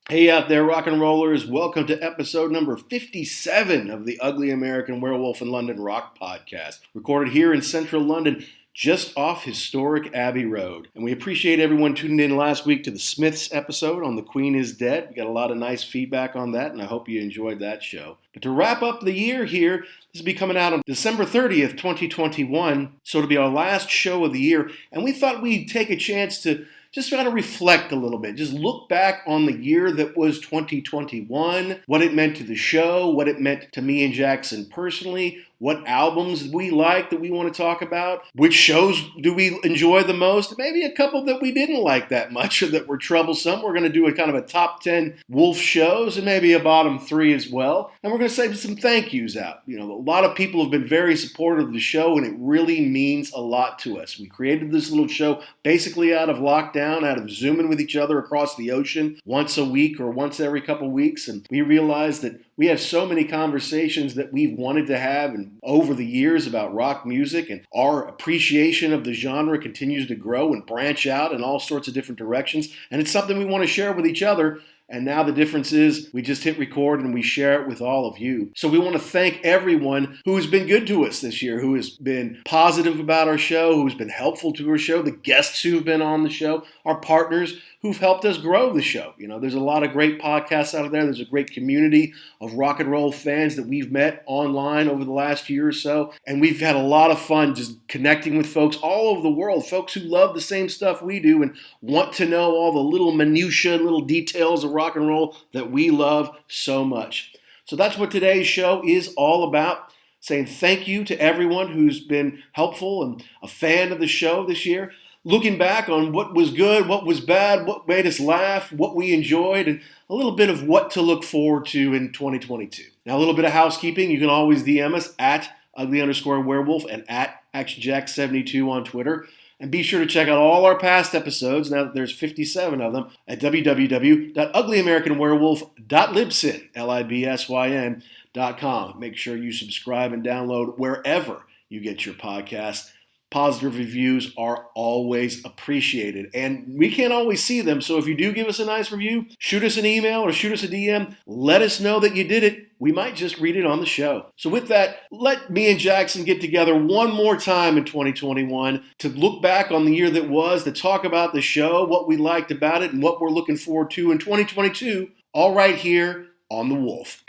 Hey out there, rock and rollers. Welcome to episode number 57 of the Ugly American Werewolf in London Rock Podcast, recorded here in central London, just off historic Abbey Road. And we appreciate everyone tuning in last week to the Smiths episode on The Queen is Dead. We got a lot of nice feedback on that, and I hope you enjoyed that show. But to wrap up the year here, this will be coming out on December 30th, 2021, so it'll be our last show of the year, and we thought we'd take a chance to just try to reflect a little bit. Just look back on the year that was 2021, what it meant to the show, what it meant to me and Jackson personally, what albums we like that we want to talk about, which shows do we enjoy the most, maybe a couple that we didn't like that much or that were troublesome. We're going to do a kind of a top 10 Wolf shows and maybe a bottom 3 as well. And we're going to say some thank yous out. You know, a lot of people have been very supportive of the show, and it really means a lot to us. We created this little show basically out of lockdown, out of Zooming with each other across the ocean once a week or once every couple weeks. And we realized that we have so many conversations that we've wanted to have and over the years about rock music, and our appreciation of the genre continues to grow and branch out in all sorts of different directions. And it's something we want to share with each other. And now the difference is we just hit record and we share it with all of you. So we want to thank everyone who has been good to us this year, who has been positive about our show, who's been helpful to our show, the guests who've been on the show, our partners who've helped us grow the show. You know, there's a lot of great podcasts out there. There's a great community of rock and roll fans that we've met online over the last year or so. And we've had a lot of fun just connecting with folks all over the world, folks who love the same stuff we do and want to know all the little minutiae, little details of rock and roll that we love so much. So that's what today's show is all about. Saying thank you to everyone who's been helpful and a fan of the show this year. Looking back on what was good, what was bad, what made us laugh, what we enjoyed, and a little bit of what to look forward to in 2022. Now, a little bit of housekeeping. You can always DM us at ugly_werewolf and at actionjack72 on Twitter. And be sure to check out all our past episodes, now that there's 57 of them, at www.uglyamericanwerewolf.libsyn.com. Make sure you subscribe and download wherever you get your podcasts. Positive reviews are always appreciated, and we can't always see them, so if you do give us a nice review, shoot us an email or shoot us a DM. Let us know that you did it. We might just read it on the show. So with that, let me and Jackson get together one more time in 2021 to look back on the year that was, to talk about the show, what we liked about it, and what we're looking forward to in 2022, all right here on The Wolf.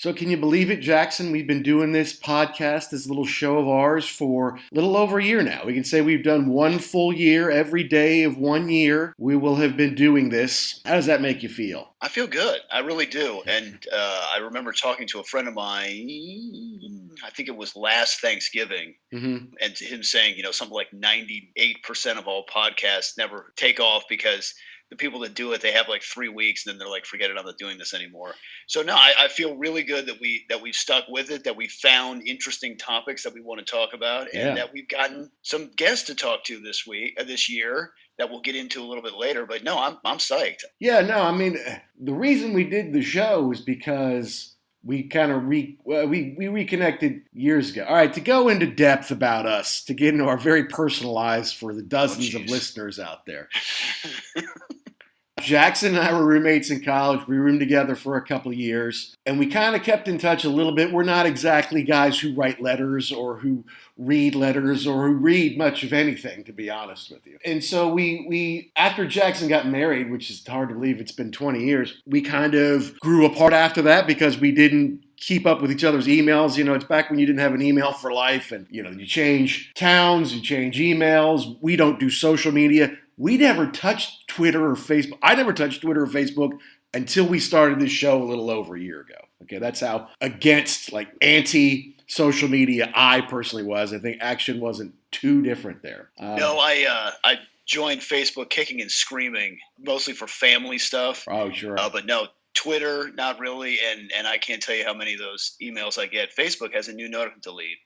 So can you believe it, Jackson? We've been doing this podcast, this little show of ours, for a little over a year now. We can say we've done one full year, every day of 1 year. We will have been doing this. How does that make you feel? I feel good. I really do. And I remember talking to a friend of mine, I think it was last Thanksgiving, and him saying, you know, something like 98% of all podcasts never take off because the people that do it, they have like 3 weeks and then they're like, forget it, I'm not doing this anymore. So no, I feel really good that we've stuck with it, that we found interesting topics that we want to talk about, and that we've gotten some guests to talk to this year that we'll get into a little bit later. But no, I'm psyched. Yeah, no, I mean, the reason we did the show is because we kind of we reconnected years ago. All right, to go into depth about us, to get into our very personal lives for the dozens of listeners out there. Jackson and I were roommates in college. We roomed together for a couple of years, and we kind of kept in touch a little bit. We're not exactly guys who write letters or who read letters or who read much of anything, to be honest with you. And so we after Jackson got married, which is hard to believe, it's been 20 years, we kind of grew apart after that because we didn't keep up with each other's emails. You know, it's back when you didn't have an email for life, and, you know, you change towns, you change emails. We don't do social media. We never touched Twitter or Facebook. I never touched Twitter or Facebook until we started this show a little over a year ago. Okay, that's how against, like, anti-social media I personally was. I think Action wasn't too different there. No, I joined Facebook kicking and screaming, mostly for family stuff. Oh, sure. But no, Twitter, not really. And I can't tell you how many of those emails I get. Facebook has a new note to delete.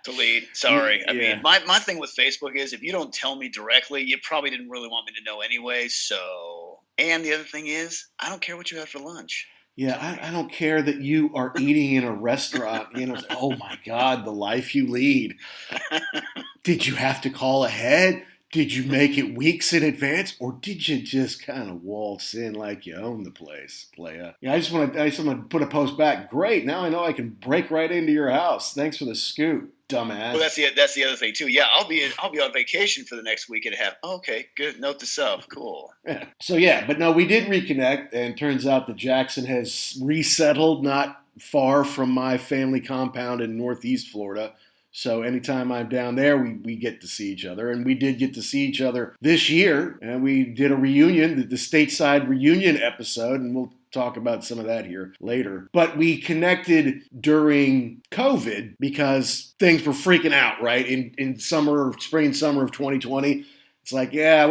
Delete. Sorry. Yeah. I mean, my thing with Facebook is if you don't tell me directly, you probably didn't really want me to know anyway. So, and the other thing is, I don't care what you had for lunch. Yeah, I don't care that you are eating in a restaurant. Oh my God, the life you lead. Did you have to call ahead? Did you make it weeks in advance? Or did you just kind of waltz in like you own the place, playa? Yeah, I just want to put a post back. Great, now I know I can break right into your house. Thanks for the scoop, dumbass. Well, that's the other thing too. Yeah, I'll be on vacation for the next week and a half. Okay, good. Note to self. Cool. Yeah. So yeah, but no, we did reconnect, and turns out that Jackson has resettled not far from my family compound in Northeast Florida. So anytime I'm down there, we get to see each other. And we did get to see each other this year. And we did a reunion, the stateside reunion episode. And we'll talk about some of that here later. But we connected during COVID because things were freaking out, right? In spring and summer of 2020. It's like, yeah,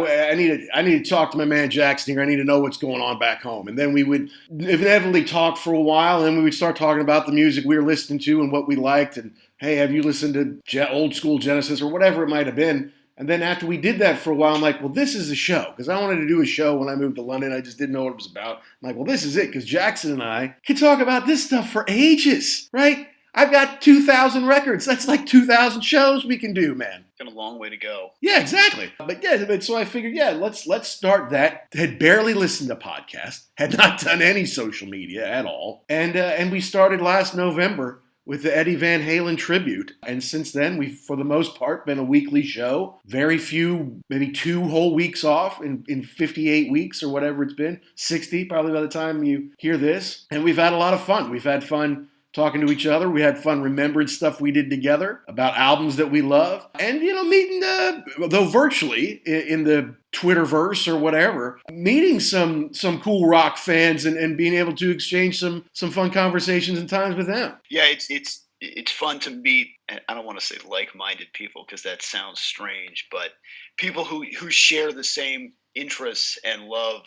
I need to talk to my man Jackson here. I need to know what's going on back home. And then we would inevitably talk for a while, and then we would start talking about the music we were listening to and what we liked. And, hey, have you listened to old school Genesis or whatever it might have been? And then after we did that for a while, I'm like, well, this is a show. Because I wanted to do a show when I moved to London. I just didn't know what it was about. I'm like, well, this is it. Because Jackson and I can talk about this stuff for ages, right? I've got 2,000 records. That's like 2,000 shows we can do, man. Got a long way to go. Yeah, exactly. But so I figured, let's start that. Had barely listened to podcasts, had not done any social media at all, and we started last November with the Eddie Van Halen tribute. And since then, we've, for the most part, been a weekly show. Very few, maybe 2 whole weeks off in 58 weeks or whatever it's been. 60 probably by the time you hear this. And we've had a lot of fun. We've had fun talking to each other. We had fun remembering stuff we did together about albums that we love. And, meeting, though virtually in the Twitterverse or whatever, meeting some cool rock fans and being able to exchange some fun conversations and times with them. Yeah, it's fun to meet, I don't want to say like-minded people because that sounds strange, but people who share the same interests and love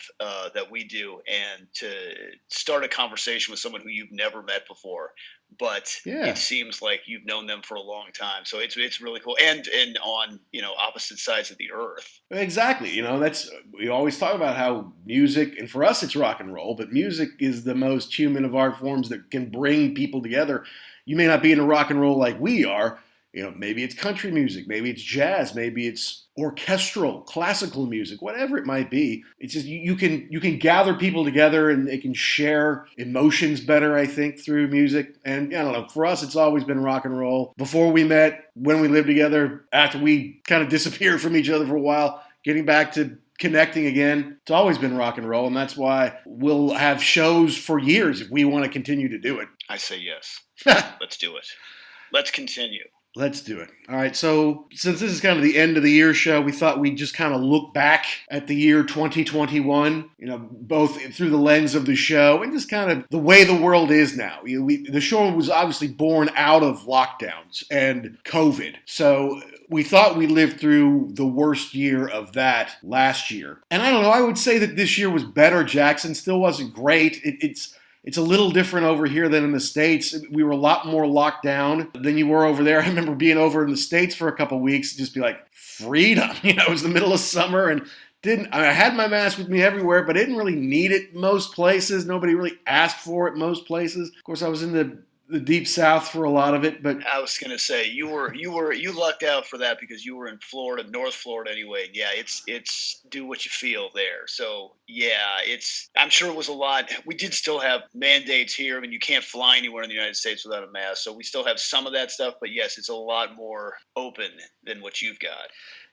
that we do, and to start a conversation with someone who you've never met before, but it seems like you've known them for a long time. So it's really cool, and on opposite sides of the earth. Exactly. We always talk about how music, and for us it's rock and roll, but music is the most human of art forms that can bring people together. You may not be into rock and roll like we are. Maybe it's country music, maybe it's jazz, maybe it's orchestral, classical music, whatever it might be. It's just you can gather people together and they can share emotions better, I think, through music. And I don't know, for us, it's always been rock and roll. Before we met, when we lived together, after we kind of disappeared from each other for a while, getting back to connecting again, it's always been rock and roll. And that's why we'll have shows for years if we want to continue to do it. I say yes. Let's do it. Let's continue. Let's do it. All right, so since this is kind of the end of the year show, we thought we'd just kind of look back at the year 2021, both through the lens of the show and just kind of the way the world is now. The show was obviously born out of lockdowns and COVID. So we thought we lived through the worst year of that last year. And I don't know, I would say that this year was better. Jackson still wasn't great. It's a little different over here than in the States. We were a lot more locked down than you were over there. I remember being over in the States for a couple of weeks, just be like, freedom. It was the middle of summer and I had my mask with me everywhere, but I didn't really need it most places. Nobody really asked for it most places. Of course, I was in the deep South for a lot of it, but I was gonna say you lucked out for that because you were in Florida, North Florida anyway. Yeah, it's do what you feel there. So yeah, I'm sure it was a lot. We did still have mandates here. I mean, you can't fly anywhere in the United States without a mask. So we still have some of that stuff, but yes, it's a lot more open than what you've got.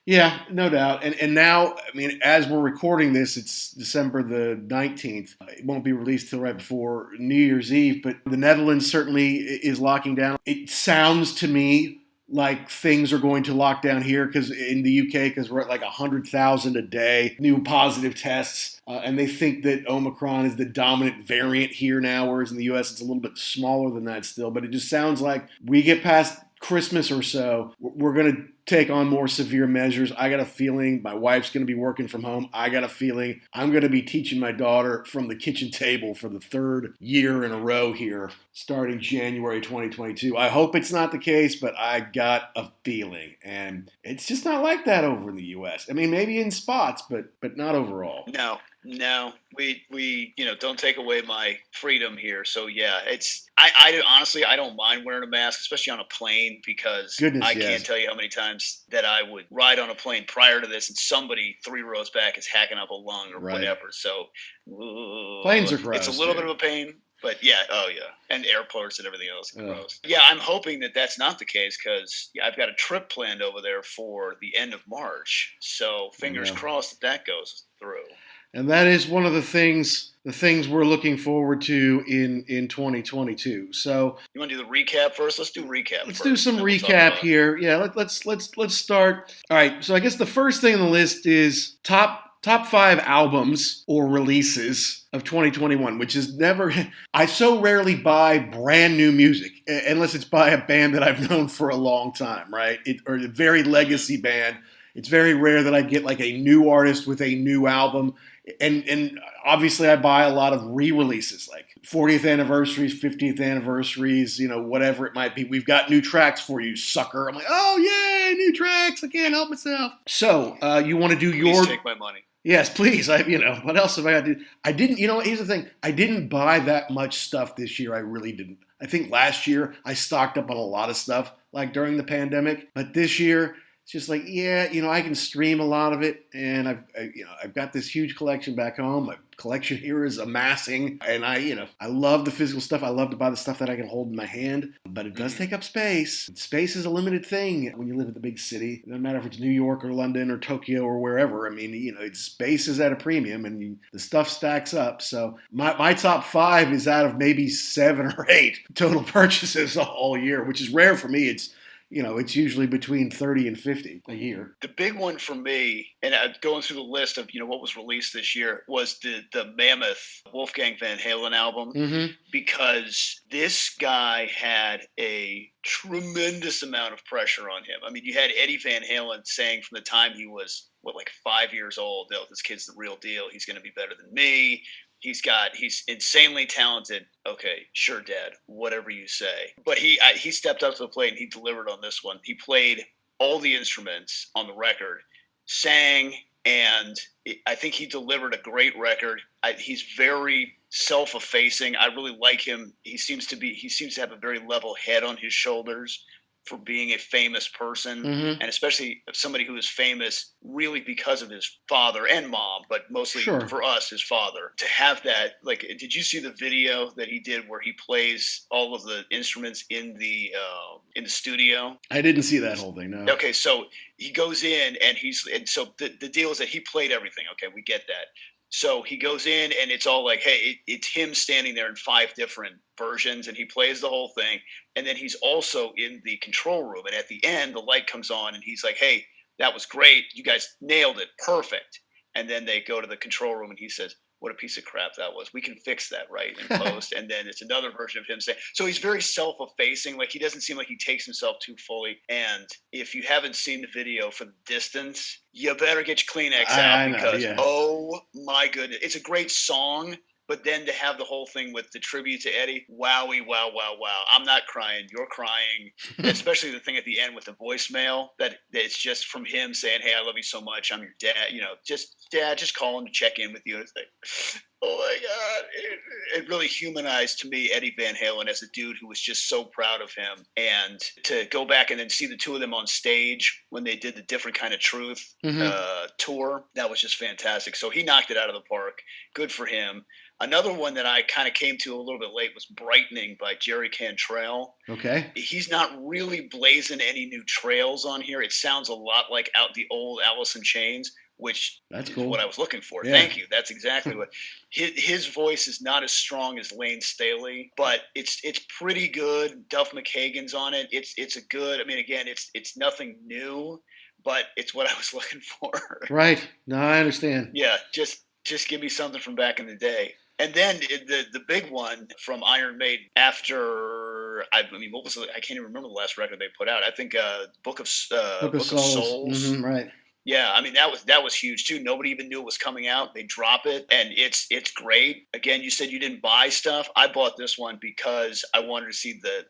Yeah, no doubt. And now, I mean, as we're recording this, it's December the 19th. It won't be released till right before New Year's Eve, but the Netherlands certainly is locking down. It sounds to me like things are going to lock down here because in the UK, because we're at like 100,000 a day, new positive tests. And they think that Omicron is the dominant variant here now, whereas in the US it's a little bit smaller than that still. But it just sounds like we get past Christmas or so, we're going to take on more severe measures. I got a feeling my wife's going to be working from home. I got a feeling I'm going to be teaching my daughter from the kitchen table for the 3rd year in a row here, starting January 2022. I hope it's not the case, but I got a feeling. And it's just not like that over in the U.S. I mean, maybe in spots, but not overall. No. No, we don't take away my freedom here. So yeah, I honestly I don't mind wearing a mask, especially on a plane, because Goodness, I yes. can't tell you how many times that I would ride on a plane prior to this and somebody 3 rows back is hacking up a lung or whatever. So planes are gross. It's a little bit of a pain. But yeah, and airports and everything else. Gross. Yeah, I'm hoping that that's not the case because I've got a trip planned over there for the end of March. So fingers crossed that goes through. And that is one of the things we're looking forward to in 2022. So you want to do the recap first? Let's do recap. Let's do some recap here. Yeah, let's start. All right. So I guess the first thing on the list is top 5 albums or releases of 2021, which is never. I so rarely buy brand new music unless it's by a band that I've known for a long time, right? Or a very legacy band. It's very rare that I get like a new artist with a new album. And obviously I buy a lot of re-releases, like 40th anniversaries, 50th anniversaries, whatever it might be. We've got new tracks for you, sucker. I'm like, oh, yay, new tracks. I can't help myself. So you want to do Please take my money. Yes, please. What else have I got to do? I didn't, here's the thing. I didn't buy that much stuff this year. I really didn't. I think last year I stocked up on a lot of stuff, like during the pandemic. But this year, it's just like, I can stream a lot of it, and I've got this huge collection back home. My collection here is amassing, and I love the physical stuff. I love to buy the stuff that I can hold in my hand, but it does take up space. Space is a limited thing when you live in the big city. It doesn't matter if it's New York or London or Tokyo or wherever. I mean, space is at a premium, and the stuff stacks up. So my top 5 is out of maybe 7 or 8 total purchases all year, which is rare for me. It's usually between 30 and 50 a year. The big one for me, and going through the list of, what was released this year, was the mammoth Wolfgang Van Halen album, because this guy had a tremendous amount of pressure on him. I mean, you had Eddie Van Halen saying from the time he was, 5 years old, this kid's the real deal. He's going to be better than me. He's insanely talented. Okay, sure, Dad, whatever you say. But he stepped up to the plate and he delivered on this one. He played all the instruments on the record, sang, and I think he delivered a great record. He's very self-effacing. I really like him. He seems to have a very level head on his shoulders for being a famous person, and especially somebody who is famous really because of his father and mom, but mostly for us, his father. To have that, did you see the video that he did where he plays all of the instruments in the studio? I didn't see that whole thing, no. Okay, so he goes in and so the deal is that he played everything. Okay, we get that. So he goes in and it's all like, hey, it's him standing there in 5 different versions and he plays the whole thing. And then he's also in the control room. And at the end, the light comes on and he's like, hey, that was great. You guys nailed it. Perfect. And then they go to the control room and he says, what a piece of crap that was. We can fix that, right, in post. And then it's another version of him saying, so he's very self-effacing. Like, he doesn't seem like he takes himself too fully. And if you haven't seen the video for The Distance, you better get your Kleenex out because, oh my goodness, it's a great song. But then to have the whole thing with the tribute to Eddie, wowie, wow, wow, wow. I'm not crying. You're crying. Especially the thing at the end with the voicemail that it's just from him saying, hey, I love you so much. I'm your dad. Just calling to check in with you. It's like, oh my God. It really humanized to me Eddie Van Halen as a dude who was just so proud of him. And to go back and then see the two of them on stage when they did the Different Kind of Truth tour, that was just fantastic. So he knocked it out of the park. Good for him. Another one that I kind of came to a little bit late was Brightening by Jerry Cantrell. Okay. He's not really blazing any new trails on here. It sounds a lot like the old Alice in Chains, which is what I was looking for. Yeah. Thank you. That's exactly what. His voice is not as strong as Lane Staley, but it's pretty good. Duff McKagan's on it. It's a good. I mean, again, it's nothing new, but it's what I was looking for. Right. No, I understand. Yeah. Just give me something from back in the day. And then the big one from Iron Maiden after, what was it? I can't even remember the last record they put out. I think Book of Souls. Right. Yeah, I mean that was huge too. Nobody even knew it was coming out. They drop it, and it's great. Again, you said you didn't buy stuff. I bought this one because I wanted to see the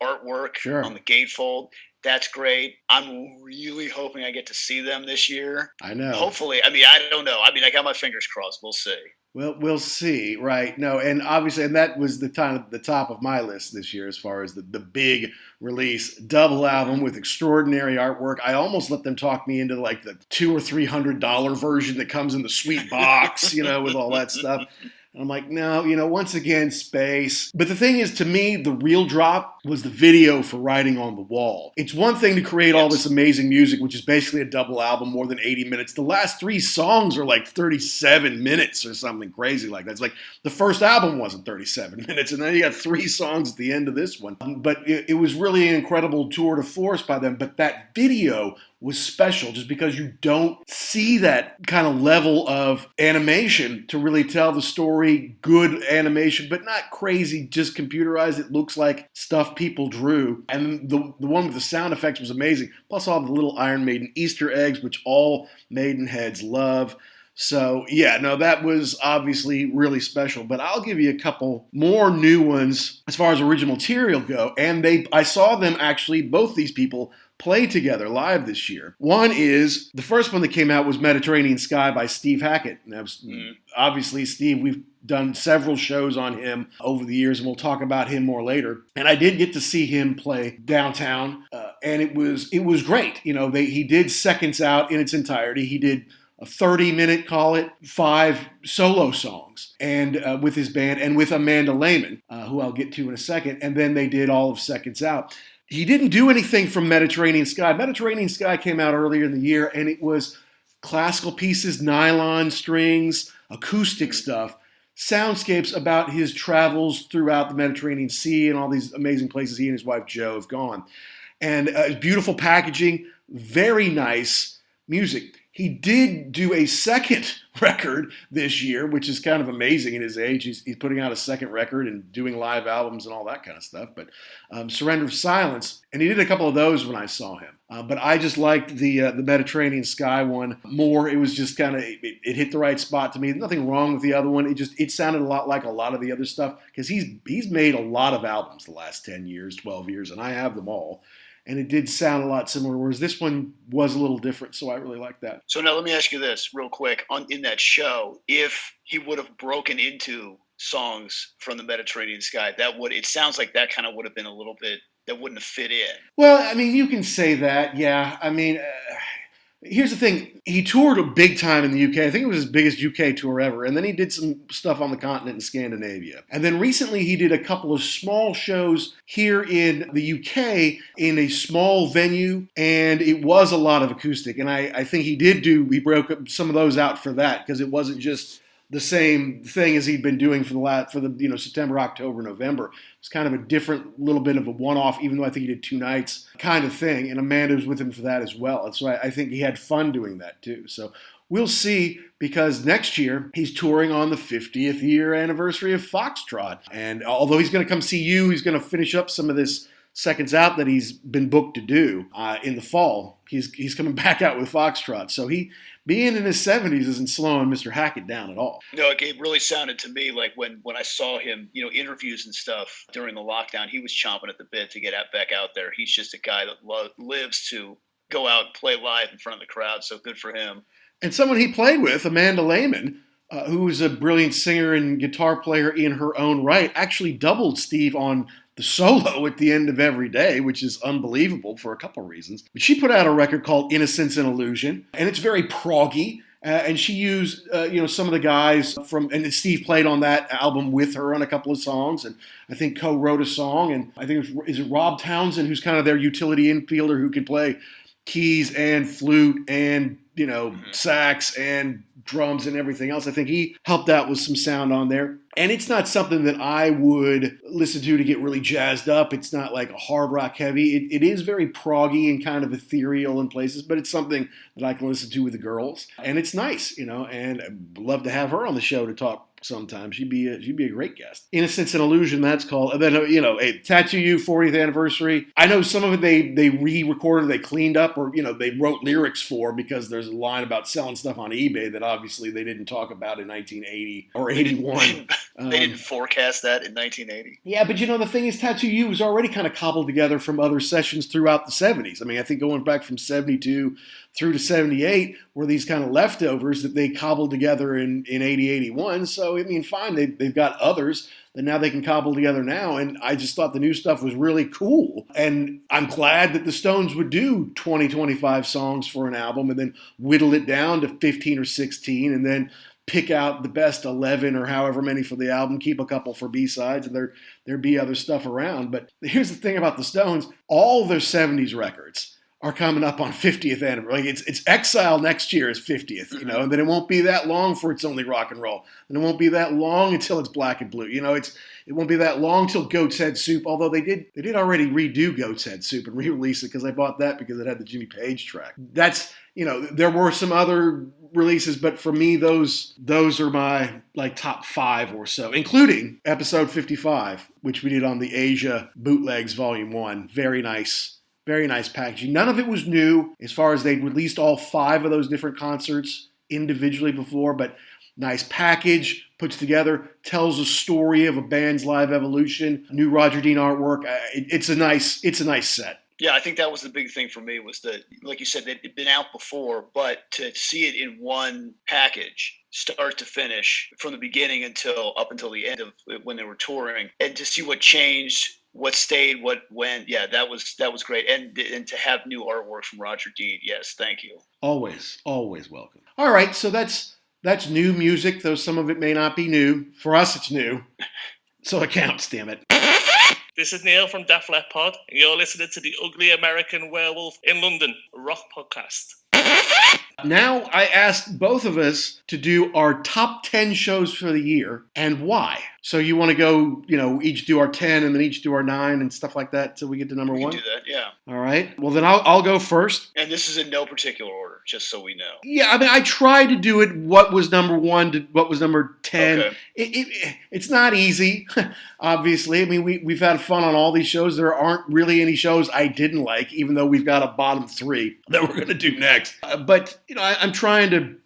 artwork on the gatefold. That's great. I'm really hoping I get to see them this year. I know. Hopefully. I mean, I don't know. I mean, I got my fingers crossed. We'll see. Well, we'll see, right? No, and obviously, and that was the top of my list this year as far as the big release double album with extraordinary artwork. I almost let them talk me into like the $200 or $300 version that comes in the sweet box, with all that stuff. And I'm like, no, once again, space. But the thing is, to me, the real drop was the video for Writing on the Wall. It's one thing to create all this amazing music, which is basically a double album, more than 80 minutes. The last 3 songs are like 37 minutes or something crazy like that. It's like the first album wasn't 37 minutes, and then you got 3 songs at the end of this one. But it was really an incredible tour de force by them. But that video was special just because you don't see that kind of level of animation to really tell the story. Good animation, but not crazy, just computerized. It looks like stuff people drew. And the one with the sound effects was amazing. Plus all the little Iron Maiden Easter eggs, which all Maiden heads love. So, yeah, no, that was obviously really special. But I'll give you a couple more new ones as far as original material go. And I saw them actually, both these people, play together live this year. One is, the first one that came out was Mediterranean Sky by Steve Hackett. And that was, obviously, Steve, we've done several shows on him over the years, and we'll talk about him more later. And I did get to see him play downtown, and it was great. He did Seconds Out in its entirety. He did a 30-minute, call it, 5 solo songs, and with his band, and with Amanda Lehman, who I'll get to in a second, and then they did all of Seconds Out. He didn't do anything from Mediterranean Sky. Mediterranean Sky came out earlier in the year, and it was classical pieces, nylon strings, acoustic stuff, soundscapes about his travels throughout the Mediterranean Sea and all these amazing places he and his wife Jo have gone. And beautiful packaging, very nice music. He did do a second record this year, which is kind of amazing in his age. He's putting out a second record and doing live albums and all that kind of stuff. But Surrender of Silence, and he did a couple of those when I saw him. But I just liked the Mediterranean Sky one more. It was just kind of, it hit the right spot to me. Nothing wrong with the other one. It sounded a lot like a lot of the other stuff, because he's made a lot of albums the last 10 years, 12 years, and I have them all. And it did sound a lot similar, whereas this one was a little different, so I really like that. So now let me ask you this real quick. In that show, if he would have broken into songs from the Mediterranean Sky, it sounds like that kind of would have been a little bit, that wouldn't have fit in. Well, I mean, you can say that, yeah. I mean, here's the thing. He toured big time in the UK. I think it was his biggest UK tour ever. And then he did some stuff on the continent in Scandinavia. And then recently he did a couple of small shows here in the UK in a small venue. And it was a lot of acoustic. And I think he broke up some of those out for that, because it wasn't just the same thing as he'd been doing for the September, October, November. It's kind of a different little bit of a one-off, even though I think he did 2 nights kind of thing. And Amanda was with him for that as well. And so I think he had fun doing that too. So we'll see, because next year he's touring on the 50th year anniversary of Foxtrot. And although he's going to come see you, he's going to finish up some of this Seconds Out that he's been booked to do in the fall. He's coming back out with Foxtrot. So he, being in his 70s, isn't slowing Mr. Hackett down at all. No, it really sounded to me like when I saw him, interviews and stuff during the lockdown, he was chomping at the bit to get back out there. He's just a guy that lives to go out and play live in front of the crowd, so good for him. And someone he played with, Amanda Lehman, who is a brilliant singer and guitar player in her own right, actually doubled Steve on the solo at the end of every day, which is unbelievable for a couple reasons. But she put out a record called Innocence and Illusion, and it's very proggy. And she used, some of the guys and Steve played on that album with her on a couple of songs, and I think co-wrote a song. And I think is it Rob Townsend, who's kind of their utility infielder who can play keys and flute and sax and drums and everything else. I think he helped out with some sound on there. And it's not something that I would listen to get really jazzed up. It's not like a hard rock heavy. It is very proggy and kind of ethereal in places, but it's something that I can listen to with the girls. And it's nice, and I'd love to have her on the show to talk sometime. She'd be a great guest. Innocence and Illusion, that's called. And then, Tattoo You 40th anniversary. I know some of it they re-recorded, they cleaned up, or, they wrote lyrics for, because there's a line about selling stuff on eBay that obviously they didn't talk about in 1980 or 81. They didn't forecast that in 1980. Yeah, but the thing is, Tattoo You was already kind of cobbled together from other sessions throughout the 70s. I mean, I think going back from 72 through to 78 were these kind of leftovers that they cobbled together in 80, 81. So, I mean, fine, they've got others that now they can cobble together now. And I just thought the new stuff was really cool. And I'm glad that the Stones would do 20, 25 songs for an album and then whittle it down to 15 or 16 and then pick out the best 11 or however many for the album, keep a couple for B-sides, and there'd be other stuff around. But here's the thing about the Stones, all their 70s records are coming up on 50th anniversary. Like it's Exile next year is 50th, and then it won't be that long for It's Only Rock and Roll. And it won't be that long until it's Black and Blue. It won't be that long till Goat's Head Soup, although they did already redo Goat's Head Soup and re-release it because I bought that because it had the Jimmy Page track. That's, there were some other releases, but for me, those are my top 5 or so, including episode 55, which we did on the Asia Bootlegs Volume 1. Very nice packaging. None of it was new as far as they'd released all 5 of those different concerts individually before, but nice package, puts together, tells a story of a band's live evolution, new Roger Dean artwork. It's a nice set. Yeah, I think that was the big thing for me was that, like you said, it'd been out before, but to see it in one package, start to finish, from the beginning up until the end of when they were touring, and to see what changed, what stayed, what went. Yeah, that was great. And to have new artwork from Roger Dean. Yes, thank you. Always welcome. All right, so that's new music, though some of it may not be new. For us, it's new. So it counts, damn it. This is Neil from Def Leppard Pod, and you're listening to the Ugly American Werewolf in London rock podcast. Now I asked both of us to do our top 10 shows for the year and why. So you want to go, each do our 10 and then each do our 9 and stuff like that till we get to number 1? We can do that, yeah. All right. Well, then I'll go first. And this is in no particular order, just so we know. Yeah, I mean, I tried to do it what was number 1 to what was number 10. Okay. It's not easy, obviously. I mean, we've had fun on all these shows. There aren't really any shows I didn't like, even though we've got a bottom 3 that we're going to do next. But, I'm trying to,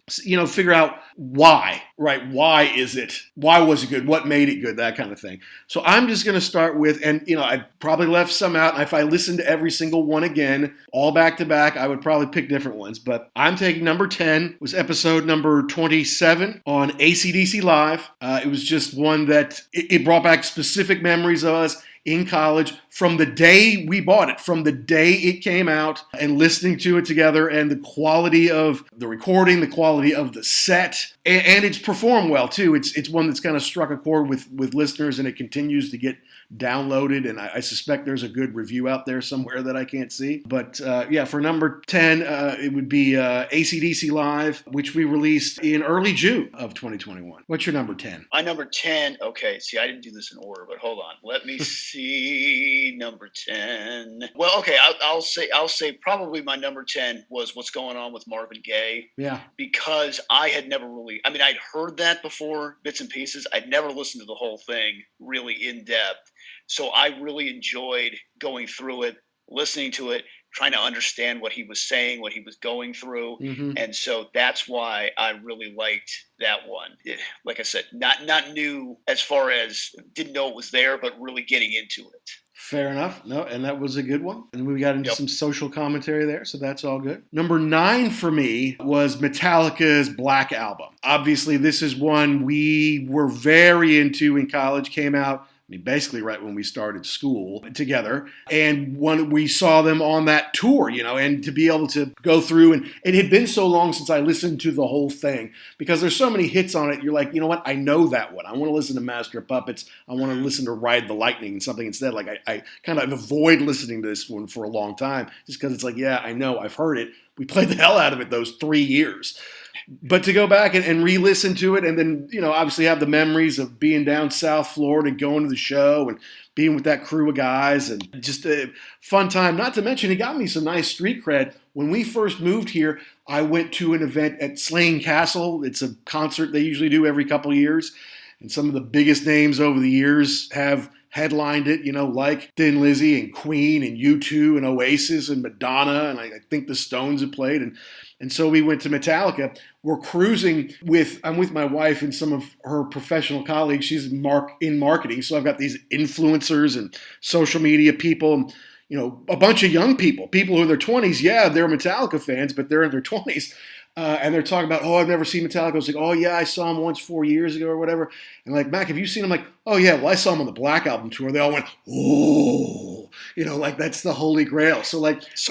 figure out why, right? Why was it good? What made it good? That kind of thing. So I'm just going to start with, and, I probably left some out. And if I listened to every single one again, all back to back, I would probably pick different ones. But I'm taking number 10 was episode number 27 on AC/DC Live. It was just one that it brought back specific memories of us in college from the day we bought it, from the day it came out, and listening to it together, and the quality of the recording, the quality of the set, and it's performed well too. It's one that's kind of struck a chord with listeners, and it continues to get downloaded, and I suspect there's a good review out there somewhere that I can't see. But for number 10, it would be AC/DC Live, which we released in early June of 2021. What's your number 10? My number 10, okay, see, I didn't do this in order, but hold on. Let me see, number 10. Well, okay, I'll say probably my number 10 was What's Going On with Marvin Gaye. Yeah. Because I had never really, I'd heard that before, bits and pieces. I'd never listened to the whole thing really in depth. So I really enjoyed going through it, listening to it, trying to understand what he was saying, what he was going through. Mm-hmm. And so that's why I really liked that one. Like I said, not new as far as didn't know it was there, but really getting into it. Fair enough. No, and that was a good one. And we got into some social commentary there, so that's all good. Number 9 for me was Metallica's Black Album. Obviously, this is one we were very into in college, came out basically right when we started school together. And when we saw them on that tour, and to be able to go through, and it had been so long since I listened to the whole thing, because there's so many hits on it. You're like, you know what? I know that one. I want to listen to Master of Puppets. I want to listen to Ride the Lightning and something instead. Like I kind of avoid listening to this one for a long time just because it's like, yeah, I know, I've heard it. We played the hell out of it those 3 years. But to go back and re-listen to it, and then, obviously have the memories of being down South Florida, going to the show, and being with that crew of guys, and just a fun time. Not to mention, it got me some nice street cred. When we first moved here, I went to an event at Slane Castle. It's a concert they usually do every couple of years. and some of the biggest names over the years have headlined it, like Thin Lizzy and Queen and U2 and Oasis and Madonna, and I think the Stones have played, and so we went to Metallica. We're cruising I'm with my wife and some of her professional colleagues. She's in marketing, so I've got these influencers and social media people, a bunch of young people who are in their 20s. Yeah, they're Metallica fans, but they're in their 20s. And they're talking about, I've never seen Metallica. I was like, oh, yeah, I saw him once 4 years ago or whatever. And like, Mac, have you seen him? Like, oh, yeah, well, I saw him on the Black Album tour. They all went, oh, like that's the holy grail. So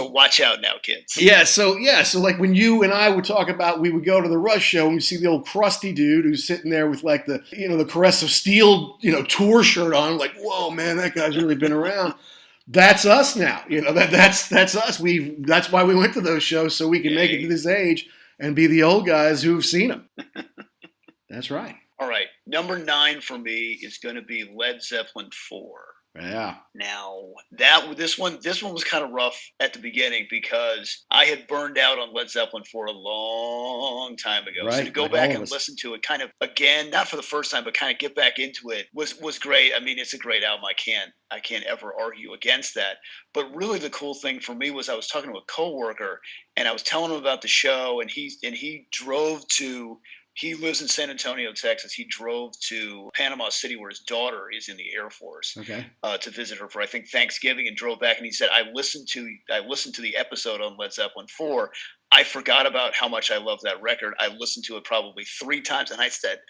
watch out now, kids. Yeah, so like when you and I would talk about, we would go to the Rush show and we see the old crusty dude who's sitting there with like the, the Caress of Steel, tour shirt on. Like, whoa, man, that guy's really been around. That's us now. That's us. That's why we went to those shows, so we can make it to this age and be the old guys who've seen them. That's right. All right. Number 9 for me is going to be Led Zeppelin IV. Yeah. Now, this one was kind of rough at the beginning because I had burned out on Led Zeppelin for a long time ago. Right. So to go back and listen to it kind of again, not for the first time, but kind of get back into it was great. I mean, it's a great album. I can't ever argue against that. But really the cool thing for me was I was talking to a coworker and I was telling him about the show, and he drove to – he lives in San Antonio, Texas. He drove to Panama City, where his daughter is in the Air Force, to visit her for, I think, Thanksgiving, and drove back. And he said, I listened to the episode on Led Zeppelin IV. I forgot about how much I love that record. I listened to it probably 3 times, and I said,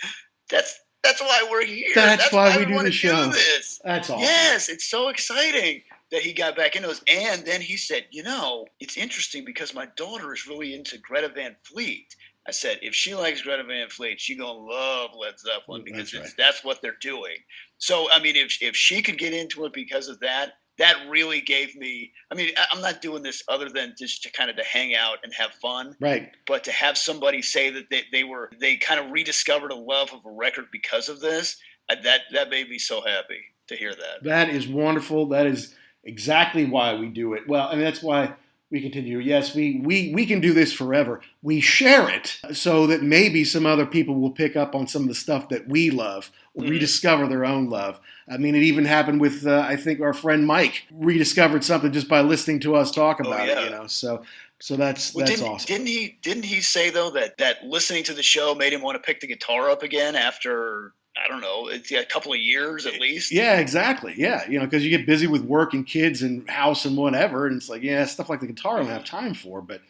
that's why we're here. That's why we do the show. This. That's awesome. Yes, it's so exciting that he got back into this. And then he said, it's interesting because my daughter is really into Greta Van Fleet. I said, if she likes Greta Van Fleet, she's going to love Led Zeppelin because that's what they're doing. So, I mean, if she could get into it because of that, that really gave me – I mean, I'm not doing this other than just to kind of to hang out and have fun. Right. But to have somebody say that they kind of rediscovered a love of a record because of this, that made me so happy to hear that. That is wonderful. That is exactly why we do it. Well, I mean, that's why – we continue. Yes, we can do this forever. We share it so that maybe some other people will pick up on some of the stuff that we love or rediscover their own love. I mean, it even happened with, I think, our friend Mike rediscovered something just by listening to us talk about it, So that's awesome. Didn't he say, though, that listening to the show made him want to pick the guitar up again after – I don't know, it's a couple of years at least. Yeah, exactly. Yeah, because you get busy with work and kids and house and whatever, and it's like, stuff like the guitar I don't have time for. But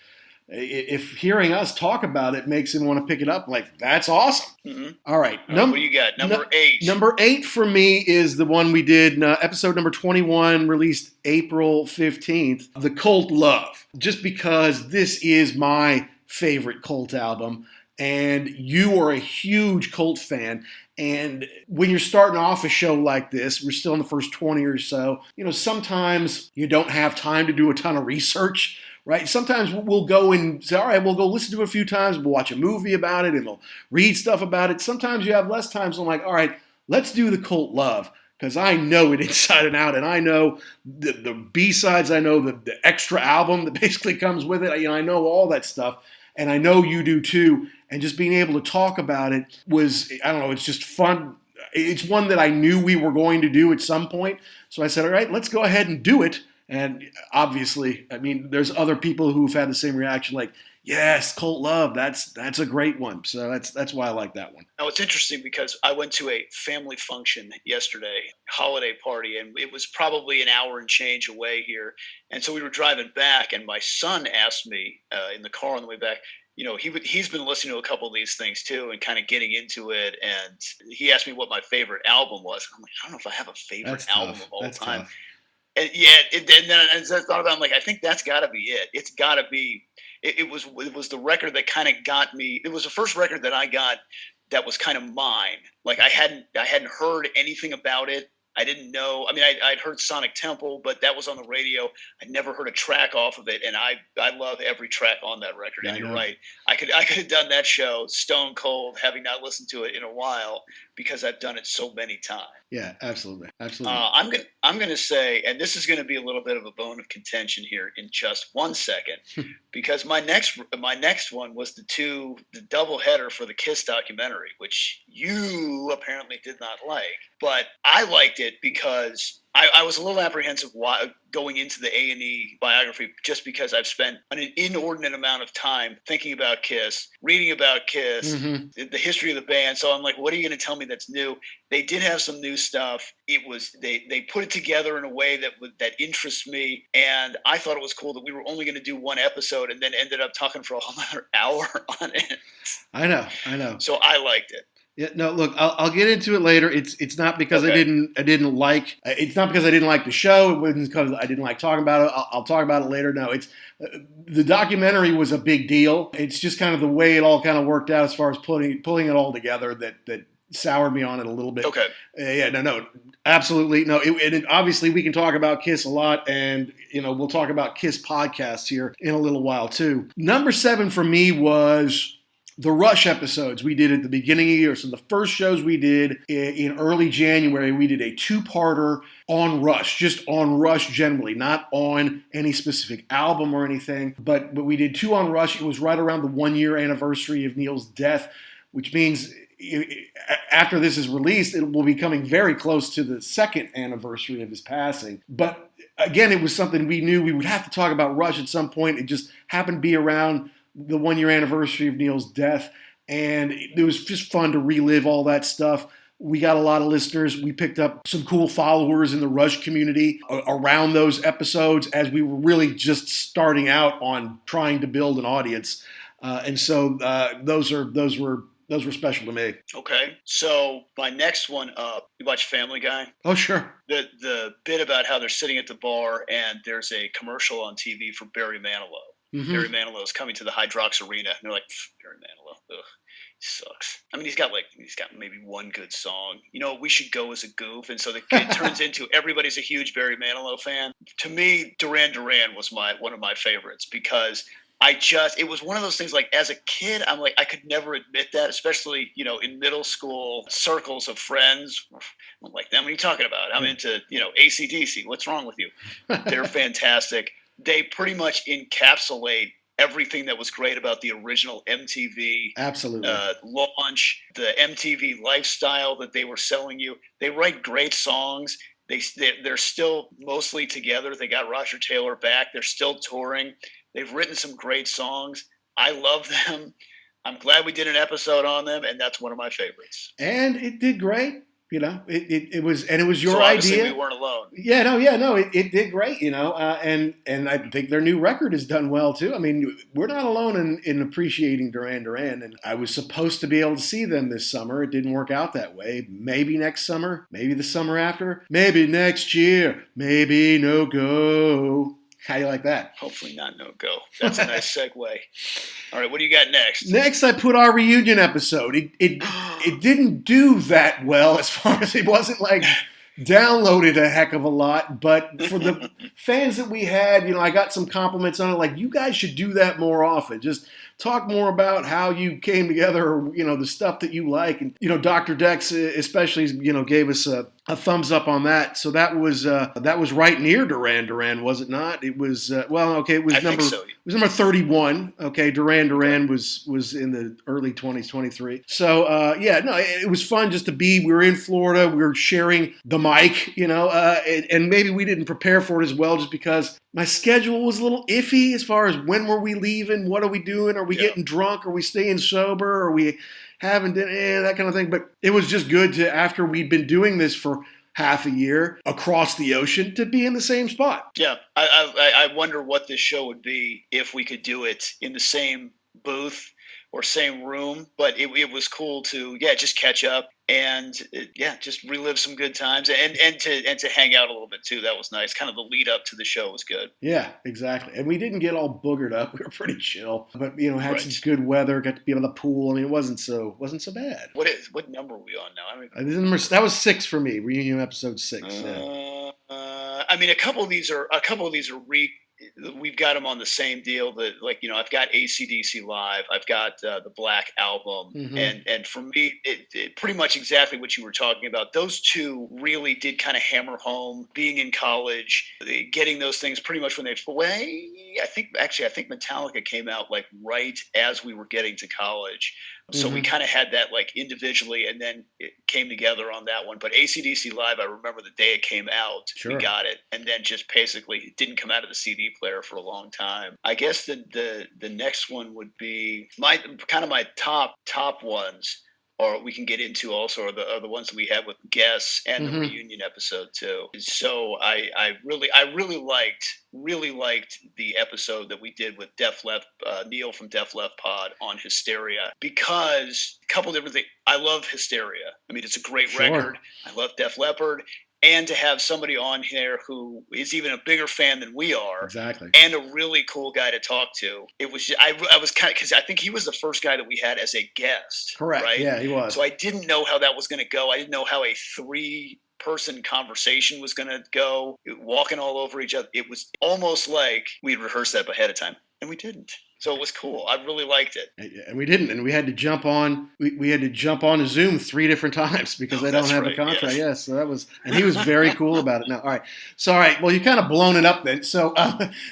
if hearing us talk about it makes him want to pick it up, like, that's awesome. Mm-hmm. All right. What do you got? Number 8. Number 8 for me is the one we did, episode number 21, released April 15th, The Cult Love. Just because this is my favorite Cult album, and you are a huge Cult fan. And when you're starting off a show like this, we're still in the first 20 or so, sometimes you don't have time to do a ton of research, right? Sometimes we'll go and say, all right, we'll go listen to it a few times, we'll watch a movie about it, and we'll read stuff about it. Sometimes you have less time, so I'm like, all right, let's do The Cult Love, because I know it inside and out, and I know the B-sides, I know the extra album that basically comes with it, I know all that stuff. And I know you do too. And just being able to talk about it was, I don't know, it's just fun. It's one that I knew we were going to do at some point. So I said, all right, let's go ahead and do it. And obviously, I mean, there's other people who've had the same reaction, like, yes, Cult Love, that's a great one. So that's why I like that one. Now, it's interesting because I went to a family function yesterday, holiday party, and it was probably an hour and change away here. And so we were driving back, and my son asked me in the car on the way back, he's been listening to a couple of these things too and kind of getting into it. And he asked me what my favorite album was. I'm like, I don't know if I have a favorite album of all time. Tough. And then as I thought about it, I'm like, I think that's got to be it. It's got to be. It was the record that kind of got me. It was the first record that I got that was kind of mine. Like I hadn't heard anything about it. I didn't know. I mean, I'd heard Sonic Temple, but that was on the radio. I'd never heard a track off of it, and I love every track on that record. And you're right. I could have done that show stone cold, having not listened to it in a while, because I've done it so many times. Yeah, absolutely. I'm gonna say, and this is gonna be a little bit of a bone of contention here in just 1 second, because my next one was the double header for the Kiss documentary, which you apparently did not like, but I liked it because I was a little apprehensive going into the A&E biography, just because I've spent an inordinate amount of time thinking about Kiss, reading about Kiss, the history of the band. So I'm like, what are you going to tell me that's new? They did have some new stuff. It was they put it together in a way that interests me, and I thought it was cool that we were only going to do one episode, and then ended up talking for a whole other hour on it. I know. So I liked it. Yeah, no, look, I'll get into it later. It's not because I didn't like. It's not because I didn't like the show. It wasn't because I didn't like talking about it. I'll talk about it later. No, it's the documentary was a big deal. It's just kind of the way it all kind of worked out as far as pulling it all together that soured me on it a little bit. Okay. No, absolutely no. And obviously we can talk about Kiss a lot, and we'll talk about Kiss podcasts here in a little while too. Number 7 for me was the Rush episodes we did at the beginning of the year. So the first shows we did in early January, we did a 2-parter on Rush, just on Rush generally, not on any specific album or anything. But we did 2 on Rush. It was right around the 1-year anniversary of Neil's death, which means after this is released, it will be coming very close to the 2nd anniversary of his passing. But again, it was something we knew we would have to talk about Rush at some point. It just happened to be around the 1-year anniversary of Neil's death, and it was just fun to relive all that stuff. We got a lot of listeners. We picked up some cool followers in the Rush community around those episodes, as we were really just starting out on trying to build an audience, and so those were special to me. Okay, so my next one up, you watch Family Guy? Oh, sure. The bit about how they're sitting at the bar and there's a commercial on TV for Barry Manilow. Mm-hmm. Barry Manilow is coming to the Hydrox Arena, and they're like, Barry Manilow, ugh, he sucks. I mean, he's got maybe one good song. We should go as a goof, and so it turns into everybody's a huge Barry Manilow fan. To me, Duran Duran was one of my favorites, because it was one of those things, like, as a kid, I'm like, I could never admit that, especially, in middle school circles of friends. I'm like, what are you talking about? I'm into, AC/DC. What's wrong with you? They're fantastic. They pretty much encapsulate everything that was great about the original MTV launch, the MTV lifestyle that they were selling you. They write great songs. They're still mostly together. They got Roger Taylor back. They're still touring. They've written some great songs. I love them. I'm glad we did an episode on them, and that's one of my favorites. And it did great. It was your idea. We weren't alone. It did great. And I think their new record has done well too. I mean, we're not alone in appreciating Duran Duran. And I was supposed to be able to see them this summer. It didn't work out that way. Maybe next summer. Maybe the summer after. Maybe next year. Maybe no go. How do you like that? Hopefully not no go. That's a nice segue. All right, what do you got next? Next, I put our reunion episode. It didn't do that well, as far as it wasn't like downloaded a heck of a lot. But for the fans that we had, I got some compliments on it. Like, you guys should do that more often. Just talk more about how you came together, or, the stuff that you like. And, Dr. Dex especially, gave us a thumbs up on that. So that was right near Duran Duran, was it not? It was, it was number 31. Okay. Duran Duran was in the early 20s, 23. So, it was fun just to be, we were in Florida, we were sharing the mic, and maybe we didn't prepare for it as well, just because my schedule was a little iffy as far as when were we leaving, what are we doing, are we getting drunk, are we staying sober, are we having dinner, that kind of thing. But it was just good to, after we'd been doing this for half a year across the ocean, to be in the same spot. Yeah, I wonder what this show would be if we could do it in the same booth or same room. But it was cool to, just catch up. and just relive some good times and to hang out a little bit too. That was nice. Kind of the lead up to the show was good. Yeah, exactly. And we didn't get all boogered up. We were pretty chill, but had Right. some good weather. Got to be on the pool. I mean, it wasn't so bad. What number are we on now? I mean, that was 6 for me. Reunion episode 6. I mean, a couple of these are we've got them on the same deal. That I've got AC/DC Live, I've got the Black Album, and for me, it pretty much exactly what you were talking about. Those two really did kind of hammer home being in college, getting those things pretty much when they away. I think Metallica came out like right as we were getting to college. So we kind of had that like individually, and then it came together on that one. But AC/DC Live, I remember the day it came out, we got it, and then just basically it didn't come out of the CD player for a long time. I guess the next one would be my top ones, or we can get into also are the ones that we had with guests and the reunion episode too. So I really liked the episode that we did with Def Left, Neil from Def Left Pod on Hysteria, because a couple different things. I love Hysteria. I mean, it's a great record. I love Def Leppard. And to have somebody on here who is even a bigger fan than we are, exactly, and a really cool guy to talk to. It was I was kind of, because I think he was the first guy that we had as a guest. Correct. Right? Yeah, he was. So I didn't know how that was going to go. I didn't know how a 3-person conversation was going to go, walking all over each other. It was almost like we'd rehearsed that ahead of time, and we didn't. So it was cool. I really liked it. And we didn't. And we had to jump on. We had to jump on a Zoom 3 different times because they don't have a contract. Yes. Yeah. So that was, and he was very cool about it. Now, all right. So all right. Well, you kind of blown it up then. So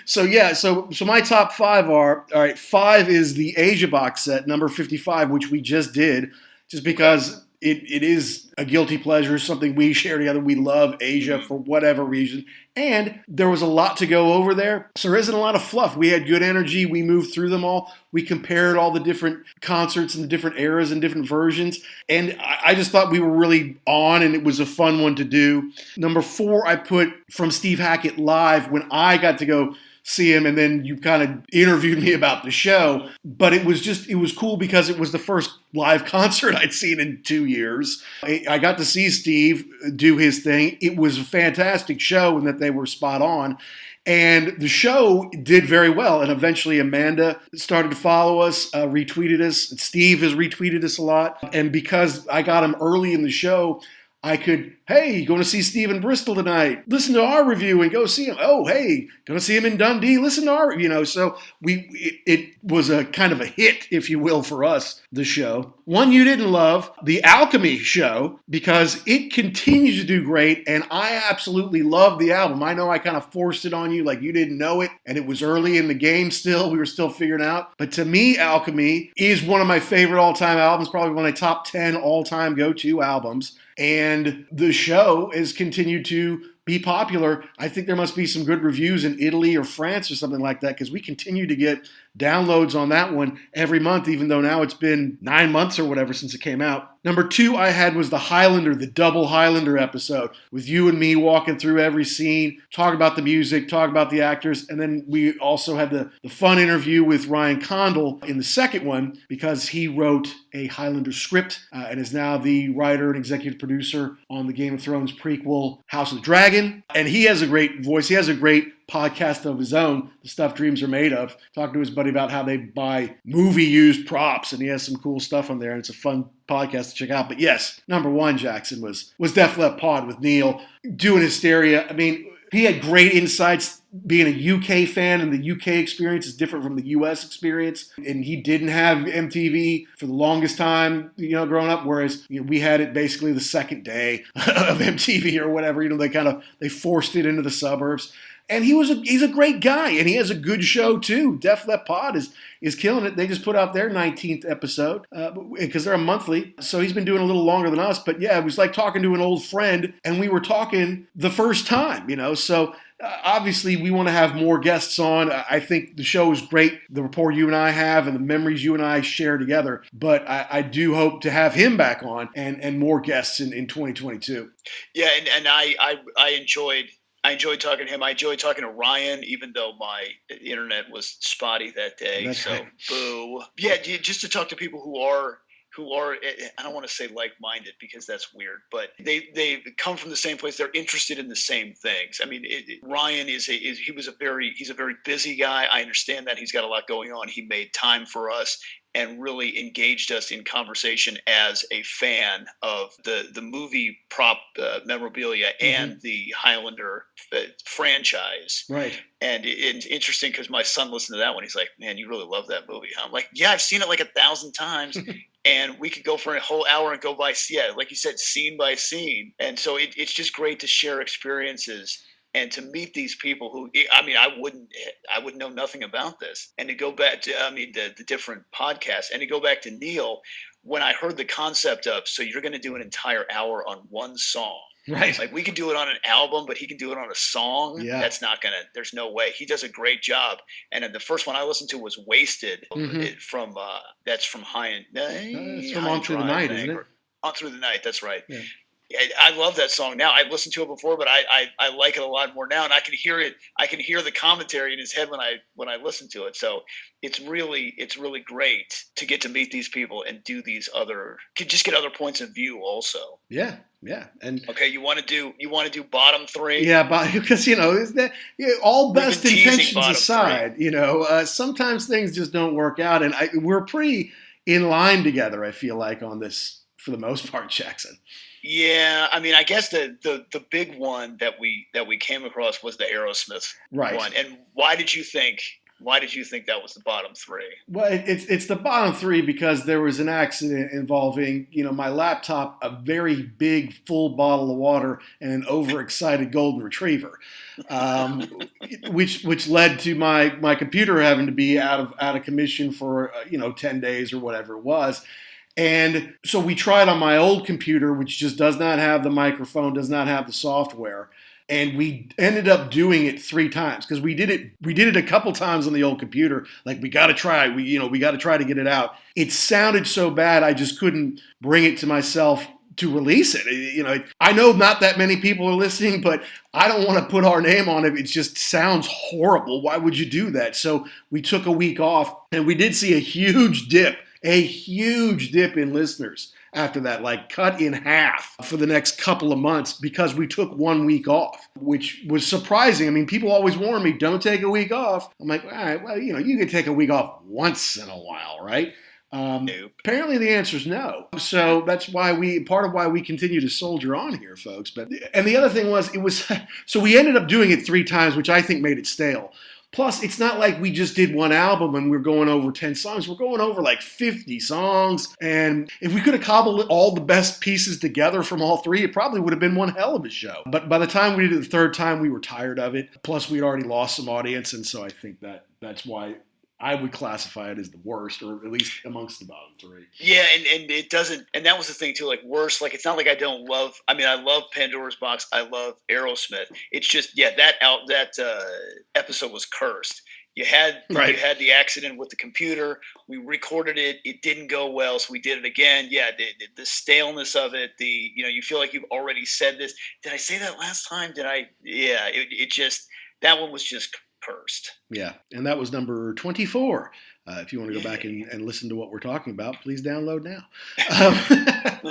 So my top 5 are, all right. 5 is the Asia box set, number 55, which we just did, just because it is a guilty pleasure, something we share together. We love Asia for whatever reason. And there was a lot to go over there. So there isn't a lot of fluff. We had good energy. We moved through them all. We compared all the different concerts and the different eras and different versions. And I just thought we were really on, and it was a fun one to do. Number 4, I put From Steve Hackett Live, when I got to go see him, and then you kind of interviewed me about the show. But it was cool because it was the first live concert I'd seen in 2 years. I got to see Steve do his thing. It was a fantastic show, and that they were spot on. And the show did very well. And eventually Amanda started to follow us, retweeted us. Steve has retweeted us a lot. And because I got him early in the show, I could, hey, going to see Steve in Bristol tonight. Listen to our review and go see him. Oh, hey, going to see him in Dundee. Listen to our, so it was a kind of a hit, if you will, for us, the show. One you didn't love, the Alchemy show, because it continues to do great, and I absolutely love the album. I know I kind of forced it on you like you didn't know it, and it was early in the game still. We were still figuring out. But to me, Alchemy is one of my favorite all-time albums, probably one of my top 10 all-time go-to albums. And the show has continued to be popular. I think there must be some good reviews in Italy or France or something like that, because we continue to get downloads on that one every month, even though now it's been 9 months or whatever since it came out. Number 2 I had was the Highlander, the double Highlander episode, with you and me walking through every scene, talk about the music, talk about the actors, and then we also had the fun interview with Ryan Condal in the second one, because he wrote a Highlander script and is now the writer and executive producer on the Game of Thrones prequel House of the Dragon. And he has a great voice. He has a great podcast of his own, The Stuff Dreams Are Made Of, talking to his buddy about how they buy movie-used props, and he has some cool stuff on there, and it's a fun podcast to check out. But yes, number 1, Jackson, was Def Leppard Pod with Neil, doing Hysteria. I mean, he had great insights. Being a UK fan, and the UK experience is different from the US experience. And he didn't have MTV for the longest time, growing up, whereas we had it basically the second day of MTV or whatever. They forced it into the suburbs. And he's a great guy, and he has a good show too. Def Leppard Pod is killing it. They just put out their 19th episode because they're a monthly, so he's been doing a little longer than us. But yeah, it was like talking to an old friend, and we were talking the first time, So obviously, we want to have more guests on. I think the show is great, the rapport you and I have, and the memories you and I share together. But I do hope to have him back on and more guests in 2022. Yeah, and I enjoyed talking to him. I enjoyed talking to Ryan, even though my internet was spotty that day. That's so right. boo. Yeah, just to talk to people who are who are, I don't want to say like-minded because that's weird, but they come from the same place. They're interested in the same things. I mean, Ryan he's a very busy guy. I understand that he's got a lot going on. He made time for us and really engaged us in conversation as a fan of the movie prop memorabilia and the Highlander franchise. Right. And it's interesting because my son listened to that one. He's like, man, you really love that movie, huh? I'm like, yeah, I've seen it like 1,000 times. And we could go for a whole hour and go by, like you said, scene by scene. And so it's just great to share experiences and to meet these people who, I mean, I would know nothing about this. And to go back to, the different podcasts, and to go back to Neil, when I heard the concept of, so you're going to do an entire hour on one song. Right. Like we could do it on an album, but he can do it on a song. Yeah. That's not going to, there's no way. He does a great job. And the first one I listened to was Wasted that's from it's from On Through the Night, isn't it? On Through the Night. That's right. Yeah. I love that song now. I've listened to it before, but I like it a lot more now, and I can hear it. I can hear the commentary in his head when I listen to it. So it's really great to get to meet these people and do these just get other points of view also. Yeah. And okay, you want to do bottom three? Yeah, because all best intentions aside, sometimes things just don't work out, and we're pretty in line together. I feel like on this for the most part, Jackson. Yeah, I mean, I guess the big one that we came across was the Aerosmith one. And why did you think that was the bottom three? Well, it's the bottom three because there was an accident involving, my laptop, a very big full bottle of water, and an overexcited golden retriever, which led to my computer having to be out of commission for 10 days or whatever it was. And so we tried on my old computer, which just does not have the microphone, does not have the software. And we ended up doing it 3 times because we did it a couple times on the old computer. Like, we got to try, we got to try to get it out. It sounded so bad, I just couldn't bring it to myself to release it. I know not that many people are listening, but I don't want to put our name on it. It just sounds horrible. Why would you do that? So we took a week off, and we did see a huge dip in listeners after that, like cut in half for the next couple of months because we took 1 week off, which was surprising. I mean, people always warn me, don't take a week off. I'm like, all right, well, you can take a week off once in a while, right? Nope. Apparently the answer is no. So that's part of why we continue to soldier on here, folks. And the other thing was, so we ended up doing it 3 times, which I think made it stale. Plus, it's not like we just did one album and we're going over 10 songs. We're going over like 50 songs. And if we could have cobbled all the best pieces together from all 3, it probably would have been one hell of a show. But by the time we did it the 3rd time, we were tired of it. Plus, we'd already lost some audience. And so I think that's why I would classify it as the worst, or at least amongst the bottom 3. Yeah, and it doesn't, and that was the thing too, like worse, like it's not like I love Pandora's Box, I love Aerosmith. It's just, that episode was cursed. You had the accident with the computer, we recorded it, it didn't go well, so we did it again. Yeah, the staleness of it, you feel like you've already said this. Did I say that last time? That one was just cursed. Yeah, and that was number 24. If you want to go back and listen to what we're talking about, please download now.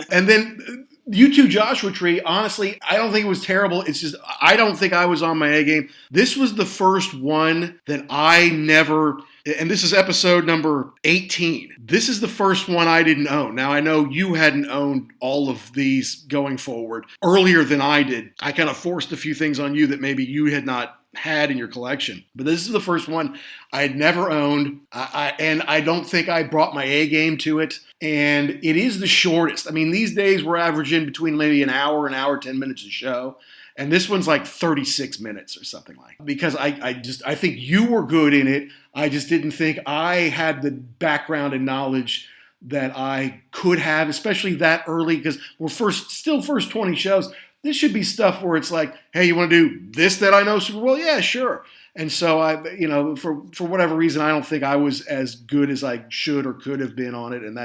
And then U2 Joshua Tree, honestly, I don't think it was terrible. It's just, I don't think I was on my A game. This was the first one that I never, and this is episode number 18. This is the first one I didn't own. Now, I know you hadn't owned all of these going forward earlier than I did. I kind of forced a few things on you that maybe you had not had in your collection. But this is the first one I had never owned, and I don't think I brought my A game to it. And it is the shortest. I mean, these days we're averaging between maybe an hour, 10 minutes a show. And this one's like 36 minutes or something like that. Because I think you were good in it. I just didn't think I had the background and knowledge that I could have, especially that early, because we're first 20 shows. This should be stuff where it's like, hey, you want to do this that I know super well? Yeah, sure. And so for whatever reason, I don't think I was as good as I should or could have been on it. And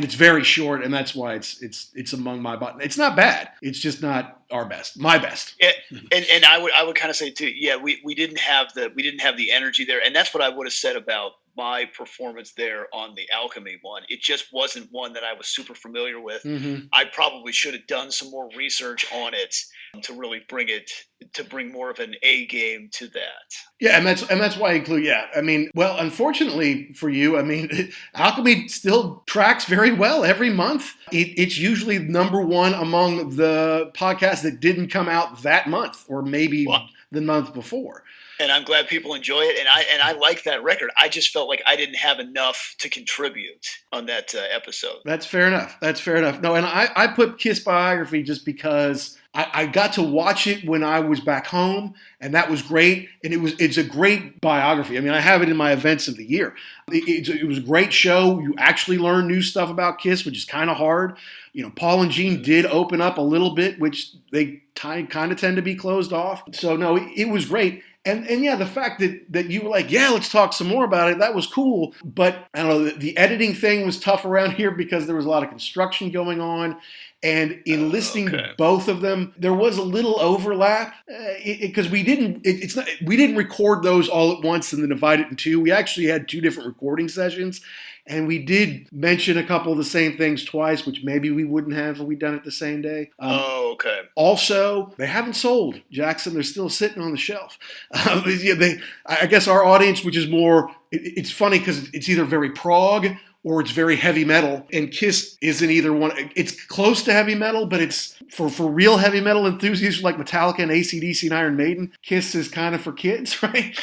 it's very short, and that's why it's among my bottom. It's not bad. It's just not our best, my best. Yeah, and I would kind of say too, yeah, we didn't have the energy there, and that's what I would have said about my performance there on the Alchemy one. It just wasn't one that I was super familiar with. Mm-hmm. I probably should have done some more research on it to really bring more of an A game to that. Yeah, and that's why I include. Yeah, I mean, well, unfortunately for you, I mean, Alchemy still tracks very well every month. It's usually number one among the podcasts that didn't come out that month, or maybe the month before. And I'm glad people enjoy it, and I like that record. I just felt like I didn't have enough to contribute on that episode. That's fair enough. No, and I put Kiss Biography just because I got to watch it when I was back home, and that was great. And it's a great biography. I mean, I have it in my events of the year. It was a great show. You actually learn new stuff about Kiss, which is kind of hard. You know, Paul and Gene did open up a little bit, which they kind of tend to be closed off. So no, it was great. And yeah, the fact that you were like, yeah, let's talk some more about it, that was cool. But I don't know, the editing thing was tough around here because there was a lot of construction going on. And in listening to both of them, there was a little overlap because we didn't record those all at once and then divide it in two. We actually had two different recording sessions. And we did mention a couple of the same things twice, which maybe we wouldn't have if we'd done it the same day. Also, they haven't sold, Jackson. They're still sitting on the shelf. I guess our audience, which is more, it's funny because it's either very prog or it's very heavy metal. And Kiss isn't either one. It's close to heavy metal, but it's for real heavy metal enthusiasts like Metallica and AC/DC and Iron Maiden. Kiss is kind of for kids, right?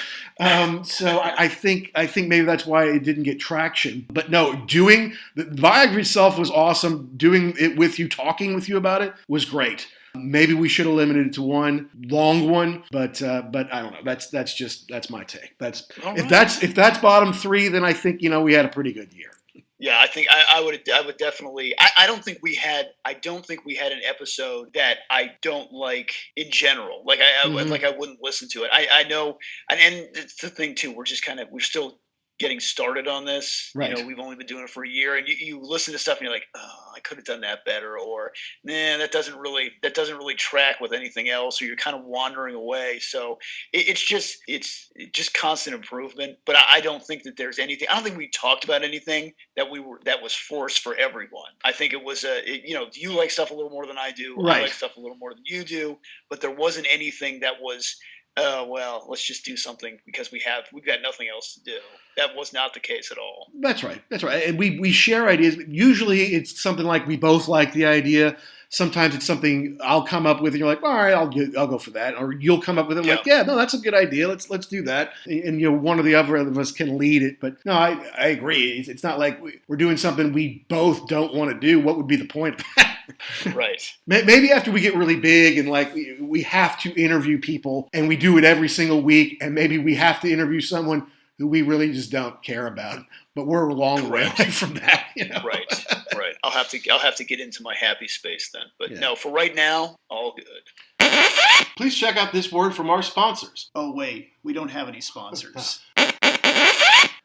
So I think maybe that's why it didn't get traction. But no, doing the biography itself was awesome. Doing it with you, talking with you about it was great. Maybe we should have limited it to one long one, but I don't know. That's my take. If that's bottom three, then I think we had a pretty good year. Yeah, I think I would definitely. I don't think we had an episode that I don't like in general. Like I wouldn't listen to it. I know, and it's the thing too. We're still getting started on this. Right. We've only been doing it for a year, and you listen to stuff and you're like, oh, I could have done that better, or that doesn't really track with anything else, or you're kind of wandering away. So it's just constant improvement. But I don't think that there's anything. I don't think we talked about anything that was forced for everyone. I think it was you like stuff a little more than I do. Right. I like stuff a little more than you do. But there wasn't anything that was, well, let's just do something because we've got nothing else to do. That was not the case at all. That's right. And we share ideas. Usually it's something like we both like the idea. Sometimes it's something I'll come up with and you're like, all right, I'll go for that. Or you'll come up with it like, yeah, no, that's a good idea. Let's do that. And one or the other of us can lead it. But no, I agree. It's not like we're doing something we both don't want to do. What would be the point of that? Right. Maybe after we get really big and like we have to interview people and we do it every single week, and maybe we have to interview someone who we really just don't care about, but we're a long way away from that. Right. I'll have to get into my happy space then. But no, for right now, all good. Please check out this word from our sponsors. Oh wait, we don't have any sponsors.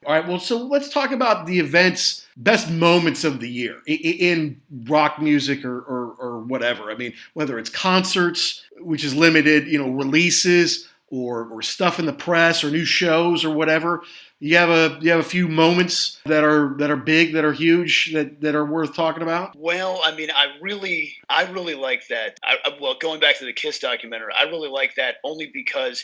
All right, well, so let's talk about the events, best moments of the year in rock music or whatever. I mean, whether it's concerts, which is limited, releases, or stuff in the press or new shows or whatever. You have a few moments that are big, that are huge, that are worth talking about. Well, I mean, I really like that. Going back to the Kiss documentary, I really like that only because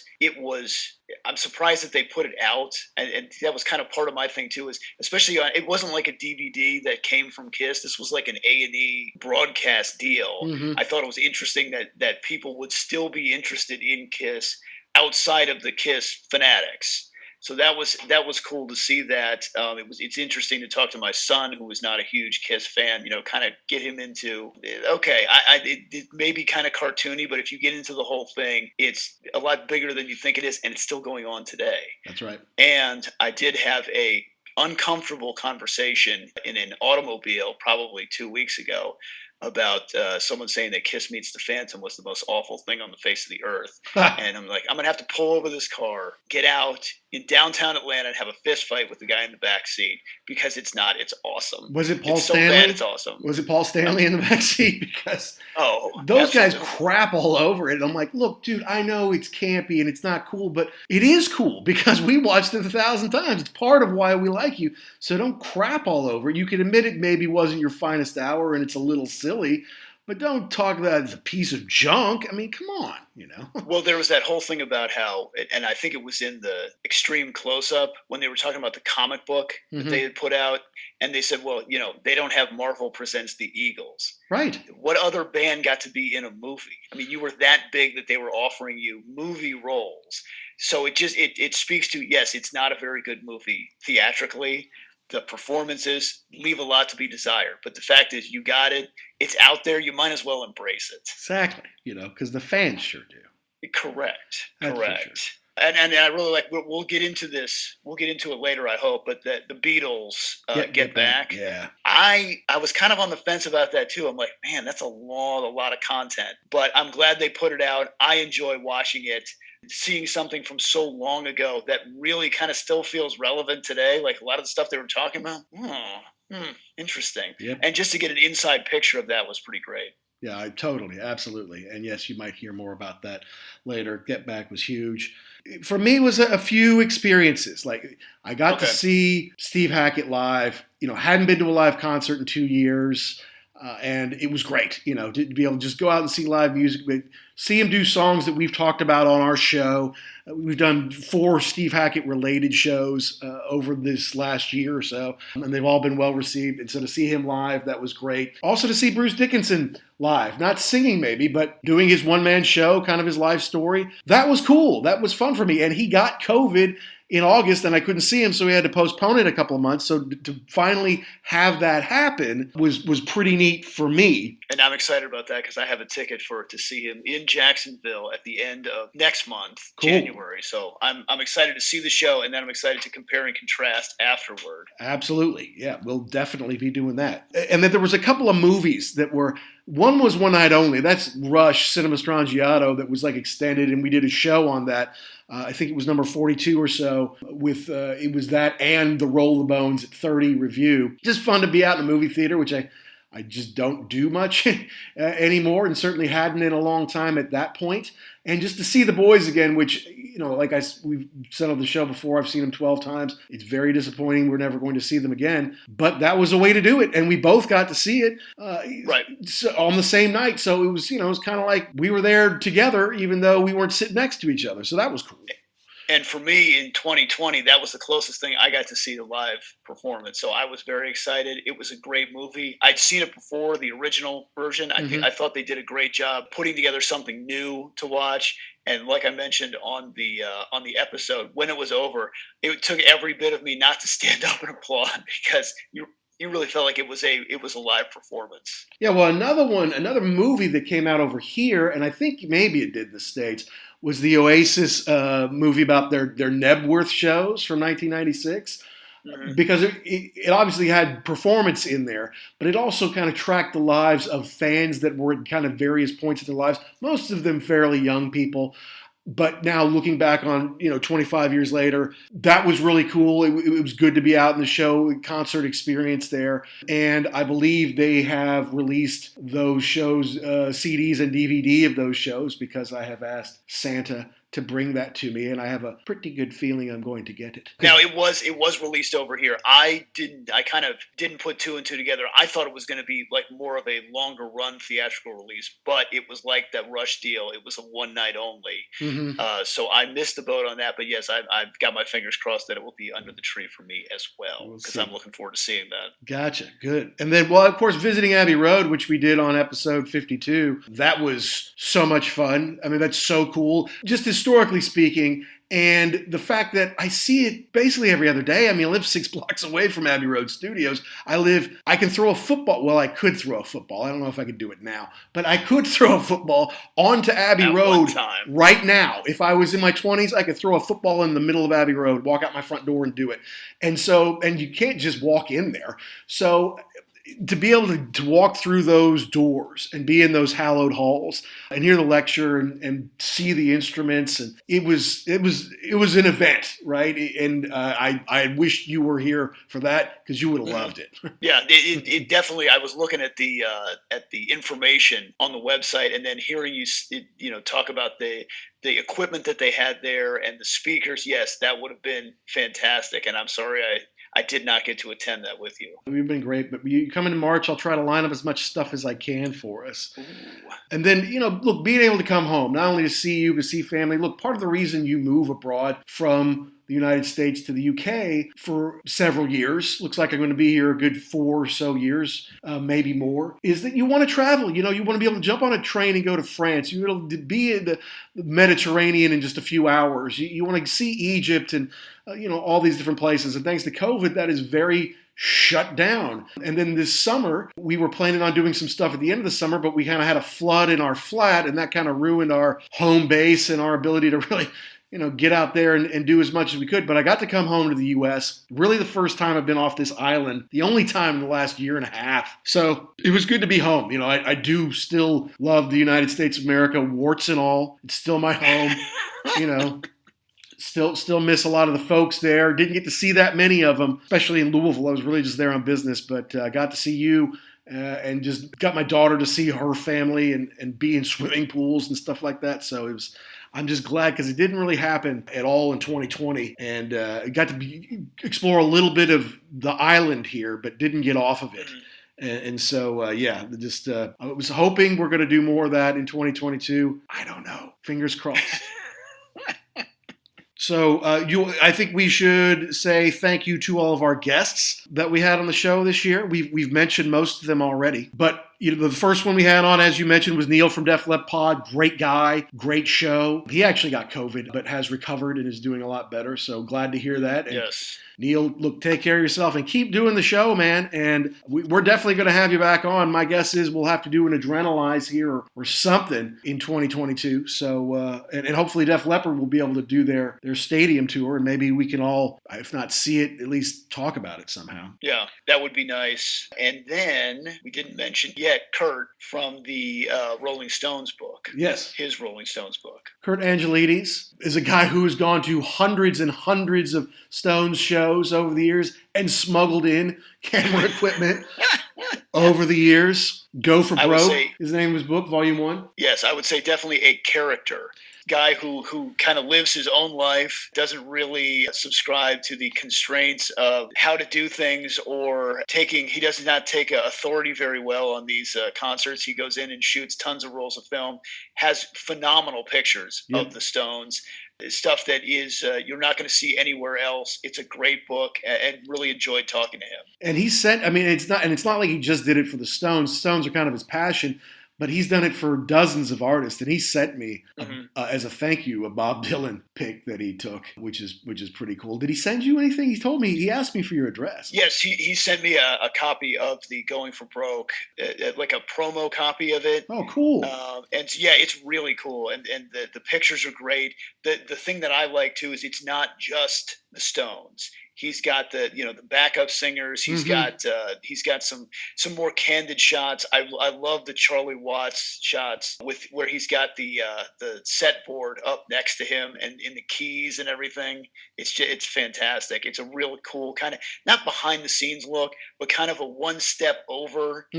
I'm surprised that they put it out, and that was kind of part of my thing too. Is especially it wasn't like a DVD that came from Kiss. This was like an A&E broadcast deal. Mm-hmm. I thought it was interesting that people would still be interested in Kiss outside of the Kiss fanatics. So that was cool to see that. It's interesting to talk to my son, who was not a huge Kiss fan, kind of get him into, okay, it may be kind of cartoony, but if you get into the whole thing, it's a lot bigger than you think it is, and it's still going on today. That's right. And I did have a uncomfortable conversation in an automobile probably 2 weeks ago about someone saying that Kiss Meets the Phantom was the most awful thing on the face of the earth. And I'm like, I'm going to have to pull over this car, get out in downtown Atlanta and have a fist fight with the guy in the back seat because it's not. It's awesome. Was it Paul it's Stanley? So bad, it's awesome. Was it Paul Stanley in the back seat? Because those absolutely. guys crap all over it. And I'm like, look, dude, I know it's campy and it's not cool, but it is cool because we watched it 1,000 times. It's part of why we like you. So don't crap all over it. You can admit it maybe wasn't your finest hour and it's a little silly, but don't talk about it as a piece of junk. I mean, come on, Well, there was that whole thing about how, and I think it was in the Extreme Close-Up when they were talking about the comic book that they had put out, and they said, well, they don't have Marvel Presents the Eagles. Right. What other band got to be in a movie? I mean, you were that big that they were offering you movie roles. So it speaks to, yes, it's not a very good movie theatrically. The performances leave a lot to be desired. But the fact is, you got it. It's out there. You might as well embrace it. Exactly. Because the fans sure do. Correct. That's Correct. Sure. And I really like, we'll get into this. We'll get into it later, I hope. But the Beatles Get Back. Yeah. I was kind of on the fence about that too. I'm like, man, that's a lot of content. But I'm glad they put it out. I enjoy watching it. Seeing something from so long ago that really kind of still feels relevant today, like a lot of the stuff they were talking about. Interesting. Yep. And just to get an inside picture of that was pretty great. Yeah, totally, absolutely. And yes, you might hear more about that later. Get Back was huge. For me, it was a few experiences. Like I got to see Steve Hackett live. Hadn't been to a live concert in 2 years. And it was great, to be able to just go out and see live music, see him do songs that we've talked about on our show. We've done 4 Steve Hackett related shows over this last year or so, and they've all been well received. And so to see him live, that was great. Also to see Bruce Dickinson live, not singing maybe, but doing his one-man show, kind of his life story. That was cool. That was fun for me. And he got COVID in August, and I couldn't see him, so we had to postpone it a couple of months. So to finally have that happen was pretty neat for me. And I'm excited about that because I have a ticket to see him in Jacksonville at the end of next month, January. So I'm excited to see the show, and then I'm excited to compare and contrast afterward. Absolutely. Yeah, we'll definitely be doing that. And then there was a couple of movies that were, one was One Night Only. That's Rush, Cinema Strangiato, that was like extended, and we did a show on that. I think it was number 42 or so with, it was that and the Roll the Bones at 30 review. Just fun to be out in the movie theater, which I just don't do much anymore, and certainly hadn't in a long time at that point. And just to see the boys again, which, like we've said on the show before, I've seen them 12 times. It's very disappointing. We're never going to see them again. But that was a way to do it. And we both got to see it right on the same night. So it was, it was kind of like we were there together, even though we weren't sitting next to each other. So that was cool. And for me in 2020, that was the closest thing I got to see the live performance. So I was very excited. It was a great movie. I'd seen it before, the original version. I thought they did a great job putting together something new to watch. And like I mentioned on the episode, when it was over, it took every bit of me not to stand up and applaud because you really felt like it was a live performance. Yeah, well, another movie that came out over here, and I think maybe it did in the States, was the Oasis movie about their Nebworth shows from 1996. Because it obviously had performance in there, but it also kind of tracked the lives of fans that were at kind of various points in their lives, most of them fairly young people. But now looking back on, 25 years later, that was really cool. It was good to be out in the show, concert experience there. And I believe they have released those shows, CDs and DVD of those shows, because I have asked Santa to bring that to me, and I have a pretty good feeling I'm going to get it. Now, it was released over here. I kind of didn't put 2 and 2 together. I thought it was going to be like more of a longer run theatrical release, but it was like that Rush deal. It was a one night only. So I missed the boat on that, but yes, I've got my fingers crossed that it will be under the tree for me as well, because I'm looking forward to seeing that. Gotcha. Good. And then, well, of course, visiting Abbey Road, which we did on episode 52, that was so much fun. I mean, that's so cool. Just historically speaking, and the fact that I see it basically every other day. I mean, I live 6 blocks away from Abbey Road Studios. I can throw a football. Well, I could throw a football. I don't know if I could do it now, but I could throw a football onto Abbey Road right now. If I was in my 20s, I could throw a football in the middle of Abbey Road, walk out my front door and do it. And you can't just walk in there. So to be able to walk through those doors and be in those hallowed halls and hear the lecture and see the instruments, and it was an event, right? And I wish you were here for that because you would have loved it. Yeah, it definitely. I was looking at the information on the website, and then hearing you talk about the equipment that they had there and the speakers. Yes, that would have been fantastic. And I'm sorry I did not get to attend that with you. You've been great, but you come in March, I'll try to line up as much stuff as I can for us. Ooh. And then, look, being able to come home, not only to see you, but see family. Look, part of the reason you move abroad from the United States to the UK for several years, looks like I'm going to be here a good 4 or so years, maybe more, is that you want to travel. You want to be able to jump on a train and go to France. You want to be in the Mediterranean in just a few hours. You want to see Egypt and, all these different places. And thanks to COVID, that is very shut down. And then this summer, we were planning on doing some stuff at the end of the summer, but we kind of had a flood in our flat, and that kind of ruined our home base and our ability to really get out there and do as much as we could. But I got to come home to the U.S. Really the first time I've been off this island, the only time in the last year and a half. So it was good to be home. I do still love the United States of America, warts and all. It's still my home, Still miss a lot of the folks there. Didn't get to see that many of them, especially in Louisville. I was really just there on business, but I got to see you and just got my daughter to see her family and be in swimming pools and stuff like that. So I'm just glad because it didn't really happen at all in 2020, and got to explore a little bit of the island here, but didn't get off of it. And so, I was hoping we're going to do more of that in 2022. I don't know. Fingers crossed. So I think we should say thank you to all of our guests that we had on the show this year. We've mentioned most of them already, but the first one we had on, as you mentioned, was Neil from Def Leppard Pod. Great guy, great show. He actually got COVID, but has recovered and is doing a lot better. So glad to hear that. And yes. Neil, look, take care of yourself and keep doing the show, man. And we're definitely going to have you back on. My guess is we'll have to do an Adrenalize here or something in 2022. So, and hopefully Def Leppard will be able to do their stadium tour, and maybe we can all, if not see it, at least talk about it somehow. Yeah, that would be nice. And then we didn't mention yet Kurt from the Rolling Stones book. Yes. His Rolling Stones book. Kurt Angelidis is a guy who has gone to hundreds and hundreds of Stones shows over the years and smuggled in camera equipment over the years. Go for Broke is the name of his book, Volume 1. Yes, I would say definitely a character. Guy who kind of lives his own life, doesn't really subscribe to the constraints of how to do things, or he does not take authority very well on these concerts. He goes in and shoots tons of rolls of film, has phenomenal pictures of the Stones, stuff that is you're not going to see anywhere else. It's a great book, and really enjoyed talking to him. And he said, it's not like he just did it for the Stones. Stones are kind of his passion. But he's done it for dozens of artists, and he sent me as a thank you a Bob Dylan pic that he took, which is pretty cool. Did he send you anything? He asked me for your address. Yes, he sent me a copy of the Going for Broke, like a promo copy of it. Oh, cool! And yeah, it's really cool, and the pictures are great. The thing that I like too is it's not just the Stones. He's got the backup singers. He's got some more candid shots. I love the Charlie Watts shots where he's got the set board up next to him and in the keys and everything. It's fantastic. It's a really cool kind of not behind the scenes look, but kind of a one step over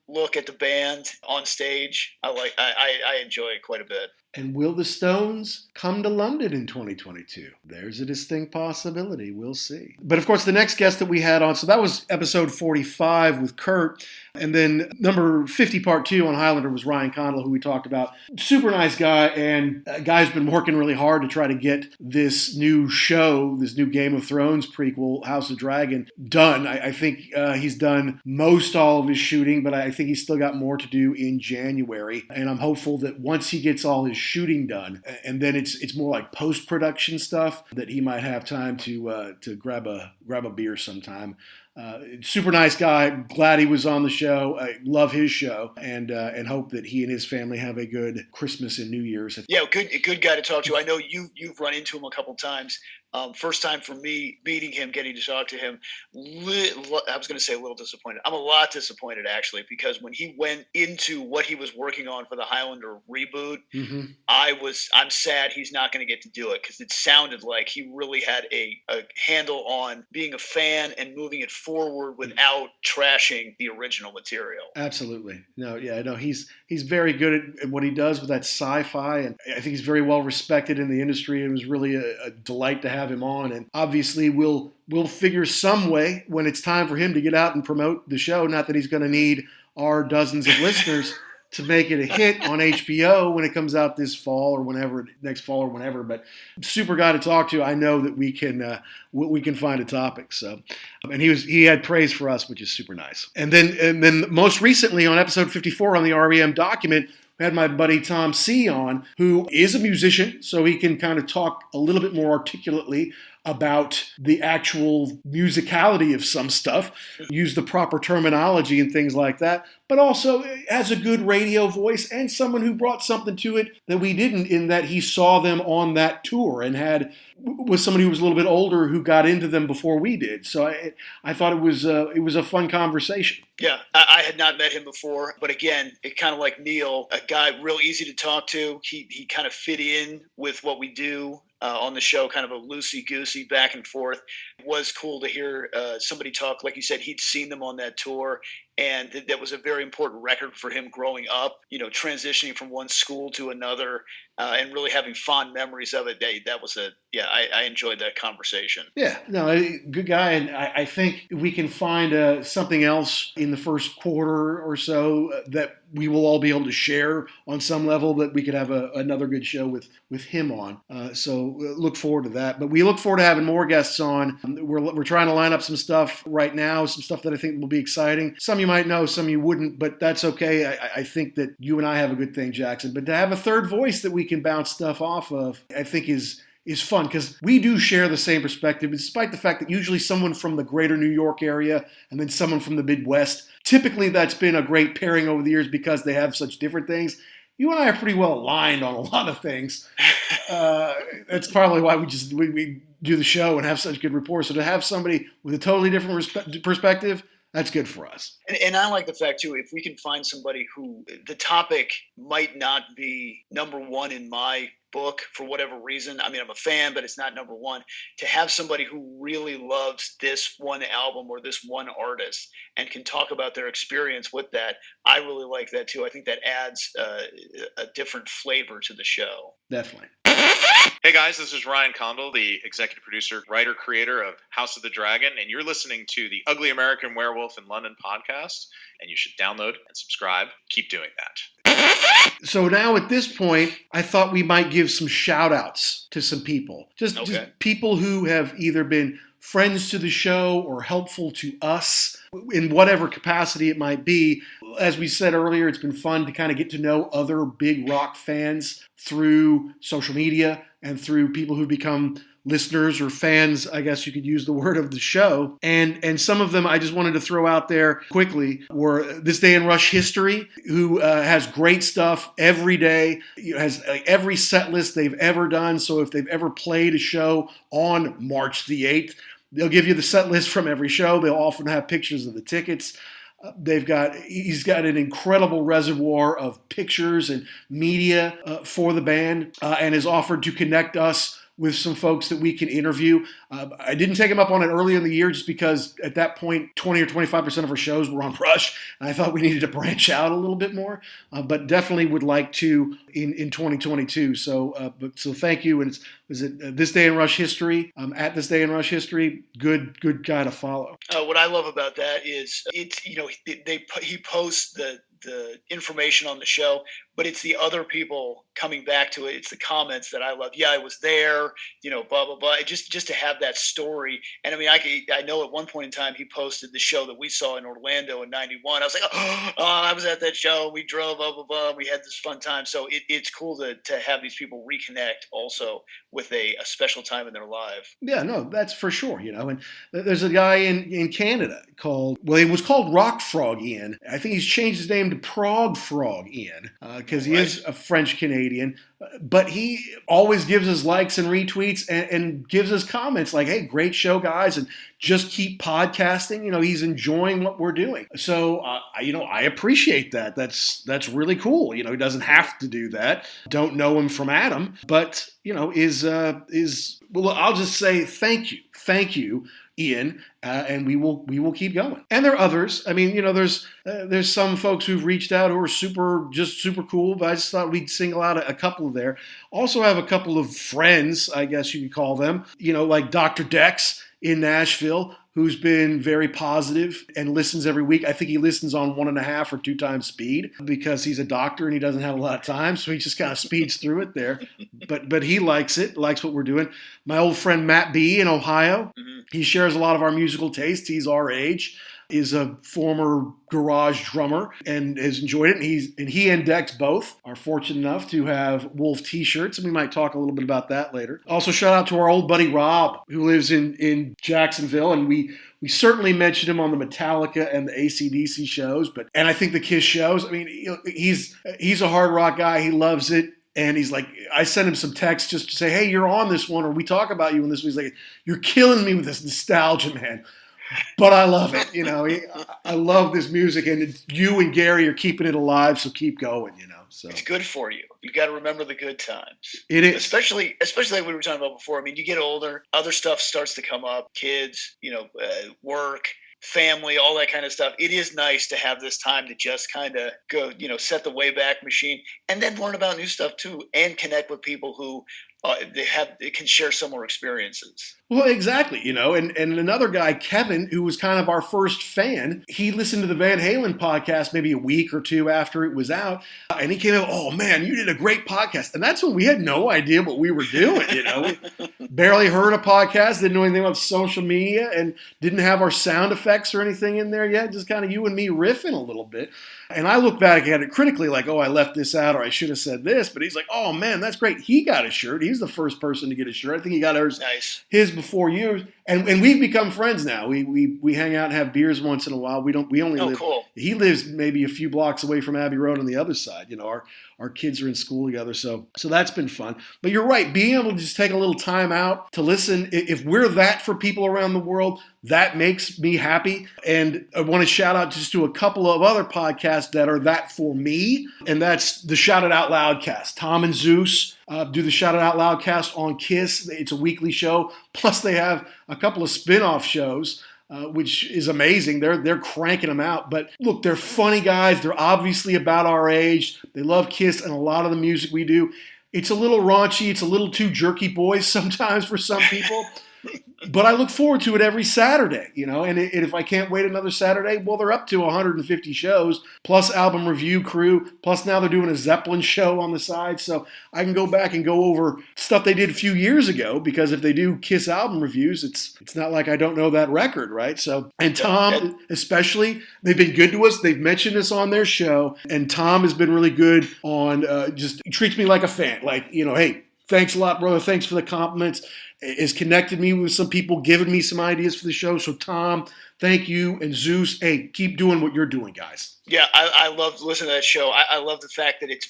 look at the band on stage. I enjoy it quite a bit. And will the Stones come to London in 2022? There's a distinct possibility. We'll see. But of course, the next guest that we had on, so that was episode 45 with Kurt. And then number 50, part 2 on Highlander was Ryan Condell, who we talked about. Super nice guy, and a guy's been working really hard to try to get this new show, this new Game of Thrones prequel, House of Dragon, done. I think he's done most all of his shooting, but I think he's still got more to do in January. And I'm hopeful that once he gets all his shooting done, and then it's more like post-production stuff, that he might have time to grab a beer sometime. Super nice guy. Glad he was on the show. I love his show, and hope that he and his family have a good Christmas and New Year's. Yeah, good guy to talk to. I know you've run into him a couple times. First time for me meeting him, getting to talk to him. I was going to say a little disappointed. I'm a lot disappointed, actually, because when he went into what he was working on for the Highlander reboot, I'm sad he's not going to get to do it, because it sounded like he really had a handle on being a fan and moving it forward without trashing the original material. Absolutely. No, he's very good at what he does with that sci-fi, and I think he's very well respected in the industry. It was really a delight to have him on, and obviously we'll figure some way when it's time for him to get out and promote the show. Not that he's going to need our dozens of listeners to make it a hit on HBO when it comes out this fall or next fall or whenever. But super guy to talk to. I know that we can find a topic. So, and he had praise for us, which is super nice. And then most recently on episode 54 on the REM document, we had my buddy Tom C. on, who is a musician, so he can kind of talk a little bit more articulately about the actual musicality of some stuff, use the proper terminology and things like that, but also has a good radio voice and someone who brought something to it that we didn't, in that he saw them on that tour and was somebody who was a little bit older who got into them before we did. So I thought it was a fun conversation. Yeah, I had not met him before, but again, it kind of like Neil, a guy real easy to talk to. He kind of fit in with what we do on the show, kind of a loosey-goosey back and forth. It was cool to hear somebody talk. Like you said, he'd seen them on that tour, and that was a very important record for him growing up, transitioning from one school to another, and really having fond memories of it. That was I enjoyed that conversation. Yeah, no, good guy, and I think we can find something else in the first quarter or so that we will all be able to share on some level, that we could have another good show with him on. So look forward to that. But we look forward to having more guests on. We're trying to line up some stuff right now, some stuff that I think will be exciting. Some you might know, some you wouldn't, but that's okay. I think that you and I have a good thing, Jackson. But to have a third voice that we can bounce stuff off of, I think is fun, because we do share the same perspective, despite the fact that usually someone from the greater New York area and then someone from the Midwest, typically that's been a great pairing over the years because they have such different things. You and I are pretty well aligned on a lot of things. That's probably why we do the show and have such good rapport. So to have somebody with a totally different perspective, that's good for us. And I like the fact, too, if we can find somebody who the topic might not be number one in my book for whatever reason. I mean, I'm a fan, but it's not number one. To have somebody who really loves this one album or this one artist and can talk about their experience with that, I really like that, too. I think that adds a different flavor to the show. Definitely. Hey guys, this is Ryan Condal, the executive producer, writer, creator of House of the Dragon, and you're listening to the Ugly American Werewolf in London podcast, and you should download and subscribe. Keep doing that. So now at this point, I thought we might give some shout outs to some people. Just people who have either been friends to the show or helpful to us in whatever capacity it might be. As we said earlier, it's been fun to kind of get to know other big rock fans through social media and through people who become listeners or fans, I guess you could use the word, of the show. And some of them I just wanted to throw out there quickly were This Day in Rush History, who has great stuff every day, has every set list they've ever done. So if they've ever played a show on March the 8th, they'll give you the set list from every show. They'll often have pictures of the tickets. He's got an incredible reservoir of pictures and media for the band, and has offered to connect us with some folks that we can interview. I didn't take him up on it early in the year just because at that point 20 or 25% of our shows were on Rush, and I thought we needed to branch out a little bit more, but definitely would like to in 2022. So thank you. And is it This Day in Rush History? At This Day in Rush History, good guy to follow. What I love about that is it's he posts the information on the show, but it's the other people coming back to it. It's the comments that I love. Yeah, I was there, blah, blah, blah. Just to have that story. And I mean, I know at one point in time, he posted the show that we saw in Orlando in 91. I was like, oh, I was at that show. We drove, blah, blah, blah. We had this fun time. So it's cool to have these people reconnect also with a special time in their life. Yeah, no, that's for sure. And there's a guy in Canada he was called Rock Frog Ian. I think he's changed his name to Prog Frog Ian. because he is a French Canadian. But he always gives us likes and retweets and gives us comments like, hey, great show, guys, and just keep podcasting. He's enjoying what we're doing. So, I appreciate that. That's really cool. He doesn't have to do that. Don't know him from Adam, but, well, I'll just say thank you. Thank you, Ian, and we will keep going. And there are others. I mean, there's some folks who've reached out who are super cool, but I just thought we'd single out a couple there. Also have a couple of friends, I guess you could call them, like Dr. Dex in Nashville, who's been very positive and listens every week. I think he listens on 1.5 or 2 times speed because he's a doctor and he doesn't have a lot of time, so he just kind of speeds through it there. But he likes it, likes what we're doing. My old friend Matt B. in Ohio, he shares a lot of our musical taste. He's our age, is a former garage drummer and has enjoyed it. And he and Dex both are fortunate enough to have Wolf t-shirts, and we might talk a little bit about that later. Also, shout out to our old buddy Rob, who lives in Jacksonville, and we certainly mentioned him on the Metallica and the AC/DC shows, and I think the Kiss shows. I mean, he's a hard rock guy. He loves it. And he's like, I sent him some texts just to say, hey, you're on this one, or we talk about you in this one. He's like, you're killing me with this nostalgia, man. But I love it, I love this music, and you and Gary are keeping it alive, so keep going, So it's good for you. You got to remember the good times. It is, especially like we were talking about before. I mean, you get older, other stuff starts to come up, kids, work, family, all that kind of stuff. It is nice to have this time to just kind of go, set the Wayback Machine, and then learn about new stuff too, and connect with people who they can share similar experiences. Well, exactly, and another guy, Kevin, who was kind of our first fan, he listened to the Van Halen podcast maybe a week or 2 after it was out, and he came out, oh man, you did a great podcast. And that's when we had no idea what we were doing, We barely heard a podcast, didn't know anything about social media, and didn't have our sound effects or anything in there yet, just kind of you and me riffing a little bit. And I look back at it critically like, oh, I left this out, or I should have said this, but he's like, oh man, that's great. He got a shirt. He's the first person to get a shirt. I think he got his before you, and we've become friends now. We hang out and have beers once in a while. We only live. Cool. He lives maybe a few blocks away from Abbey Road on the other side. Our kids are in school together, so that's been fun. But you're right, being able to just take a little time out to listen. If we're that for people around the world, that makes me happy. And I want to shout out just to a couple of other podcasts that are that for me, and that's the Shout It Out Loud cast. Tom and Zeus do the Shout It Out Loud cast on KISS. It's a weekly show. Plus, they have a couple of spin-off shows, which is amazing. They're cranking them out. But look, they're funny guys. They're obviously about our age. They love KISS and a lot of the music we do. It's a little raunchy. It's a little too jerky boys sometimes for some people. But I look forward to it every Saturday, and if I can't wait another Saturday, well, they're up to 150 shows, plus album review crew, plus now they're doing a Zeppelin show on the side, so I can go back and go over stuff they did a few years ago, because if they do KISS album reviews, it's not like I don't know that record, right? So, and Tom especially, they've been good to us. They've mentioned us on their show, and Tom has been really good on just treats me like a fan, like, hey, thanks a lot, brother. Thanks for the compliments. Has connected me with some people, given me some ideas for the show. So, Tom, thank you. And Zeus, hey, keep doing what you're doing, guys. Yeah, I love listening to that show. I love the fact that it's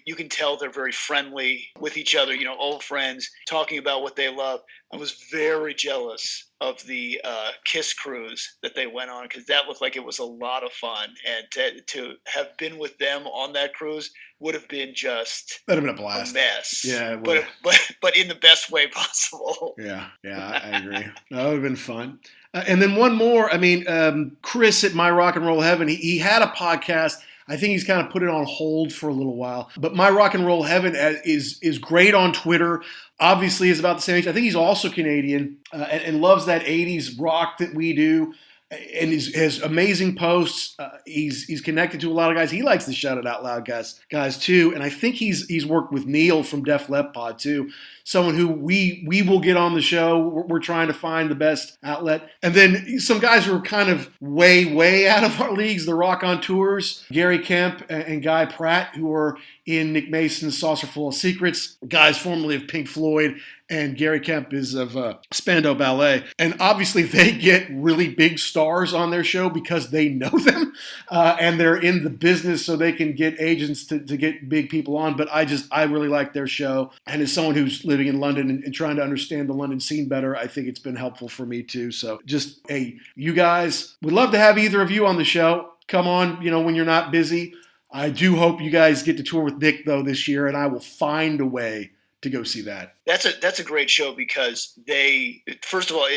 you can tell they're very friendly with each other, old friends talking about what they love. I was very jealous of the KISS cruise that they went on, because that looked like it was a lot of fun. And to have been with them on that cruise would have been just that'd have been a blast. A mess. Yeah, but in the best way possible. Yeah, I agree. That would have been fun. And then one more. I mean, Chris at My Rock and Roll Heaven, he had a podcast. I think he's kind of put it on hold for a little while. But My Rock and Roll Heaven is great on Twitter. Obviously, is about the same age. I think he's also Canadian and loves that 80s rock that we do. And has amazing posts. He's connected to a lot of guys. He likes the Shout It Out Loud guys too. And I think he's worked with Neil from Def Leppard Pod too. Someone who we will get on the show. We're trying to find the best outlet. And then some guys who are kind of way out of our leagues, the Rock on Tours, Gary Kemp and Guy Pratt, who are in Nick Mason's Saucer Full of Secrets, guys formerly of Pink Floyd and Gary Kemp is of Spandau Ballet. And obviously they get really big stars on their show because they know them and they're in the business, so they can get agents to get big people on. But I really like their show. And as someone who's living in London and trying to understand the London scene better, I think it's been helpful for me too. So just, hey, you guys, we'd love to have either of you on the show. Come on, when you're not busy. I do hope you guys get to tour with Nick, though, this year, and I will find a way to go see that. That's a great show because they, first of all,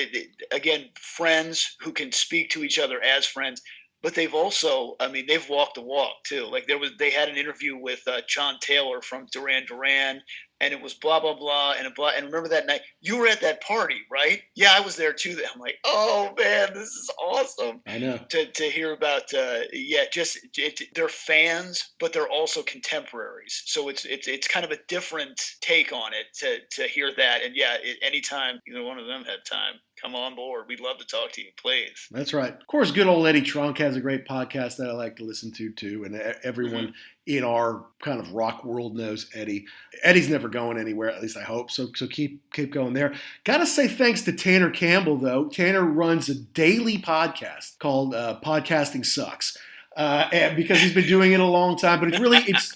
again, friends who can speak to each other as friends, but they've also, they've walked the walk too. Like they had an interview with John Taylor from Duran Duran, and it was blah, blah, blah, and blah. And remember that night, you were at that party, right? Yeah, I was there too. I'm like, oh man, this is awesome. I know. To hear about, they're fans, but they're also contemporaries. So it's kind of a different take on it to hear that. And anytime either one of them have time, come on board. We'd love to talk to you, please. That's right. Of course, good old Eddie Trunk has a great podcast that I like to listen to too. And everyone in our kind of rock world knows Eddie. Eddie's never going anywhere, at least I hope. So keep going there. Got to say thanks to Tanner Campbell, though. Tanner runs a daily podcast called Podcasting Sucks. And because he's been doing it a long time. But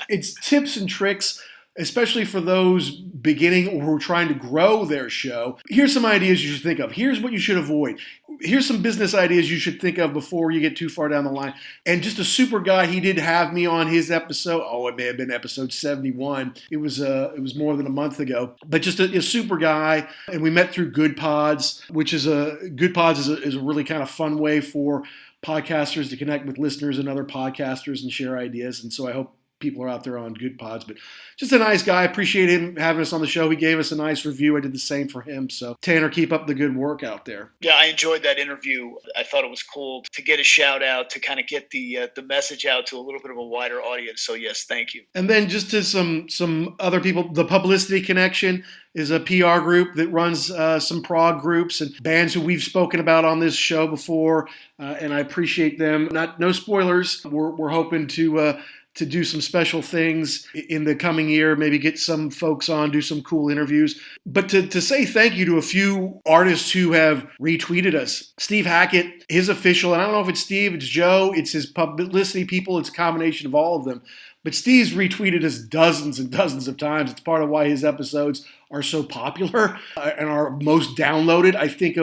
it's tips and tricks, especially for those beginning or who are trying to grow their show. Here's some ideas you should think of. Here's what you should avoid. Here's some business ideas you should think of before you get too far down the line. And just a super guy, he did have me on his episode. Oh, it may have been episode 71. It was more than a month ago. But just a super guy. And we met through Good Pods, which is a really kind of fun way for podcasters to connect with listeners and other podcasters and share ideas. And so I hope people are out there on Good Pods, but just a nice guy. I appreciate him having us on the show. He gave us a nice review. I did the same for him. So Tanner, keep up the good work out there. Yeah, I enjoyed that interview. I thought it was cool to get a shout out, to kind of get the message out to a little bit of a wider audience. So yes, thank you. And then just to some other people, the Publicity Connection is a PR group that runs some prog groups and bands who we've spoken about on this show before, and I appreciate them. No spoilers. We're hoping to do some special things in the coming year, maybe get some folks on, do some cool interviews. But to say thank you to a few artists who have retweeted us. Steve Hackett, his official, and I don't know if it's Steve, it's Joe, it's his publicity people, it's a combination of all of them. But Steve's retweeted us dozens and dozens of times. It's part of why his episodes are so popular and are most downloaded. I think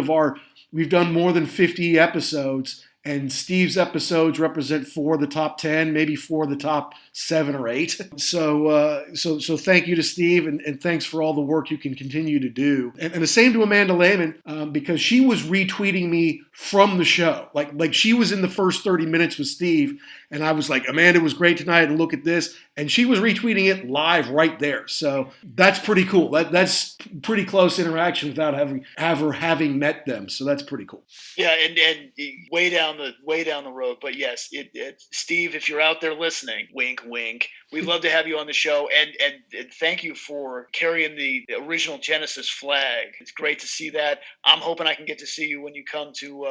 we've done more than 50 episodes, and Steve's episodes represent 4 of the top 10, maybe 4 of the top 7 or 8. So thank you to Steve, and thanks for all the work you can continue to do. And the same to Amanda Lehman, because she was retweeting me from the show. Like she was in the first 30 minutes with Steve, and I was like, Amanda was great tonight, and look at this. And she was retweeting it live right there. So that's pretty cool. That's pretty close interaction without having met them. So that's pretty cool. Yeah, and way down the road. But yes, Steve, if you're out there listening, wink, wink. We'd love to have you on the show, and thank you for carrying the original Genesis flag. It's great to see that. I'm hoping I can get to see you when you come to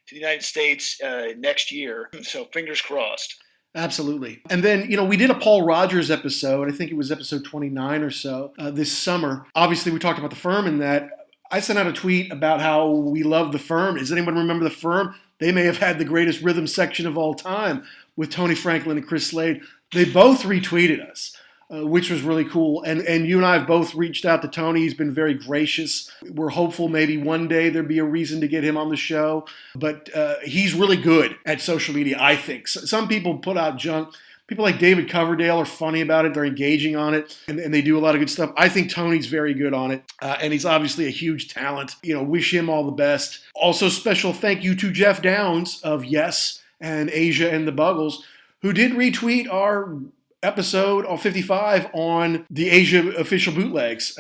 the United States next year. So fingers crossed. Absolutely. And then, we did a Paul Rogers episode. I think it was episode 29 or so this summer. Obviously, we talked about the Firm in that. I sent out a tweet about how we love the Firm. Does anyone remember the Firm? They may have had the greatest rhythm section of all time with Tony Franklin and Chris Slade. They both retweeted us, which was really cool. And you and I have both reached out to Tony. He's been very gracious. We're hopeful maybe one day there'd be a reason to get him on the show. But he's really good at social media, I think. Some people put out junk. People like David Coverdale are funny about it. They're engaging on it, and they do a lot of good stuff. I think Tony's very good on it, and he's obviously a huge talent. Wish him all the best. Also, special thank you to Jeff Downs of Yes and Asia and the Buggles, who did retweet our episode 55 on the Asia official bootlegs,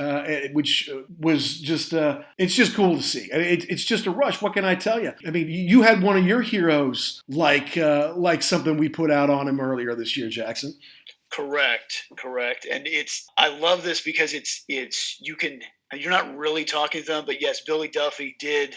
which was just, it's just cool to see. It's just a rush. What can I tell you? I mean, you had one of your heroes like something we put out on him earlier this year, Jackson. Correct. And I love this because you're not really talking to them, but yes, Billy Duffy did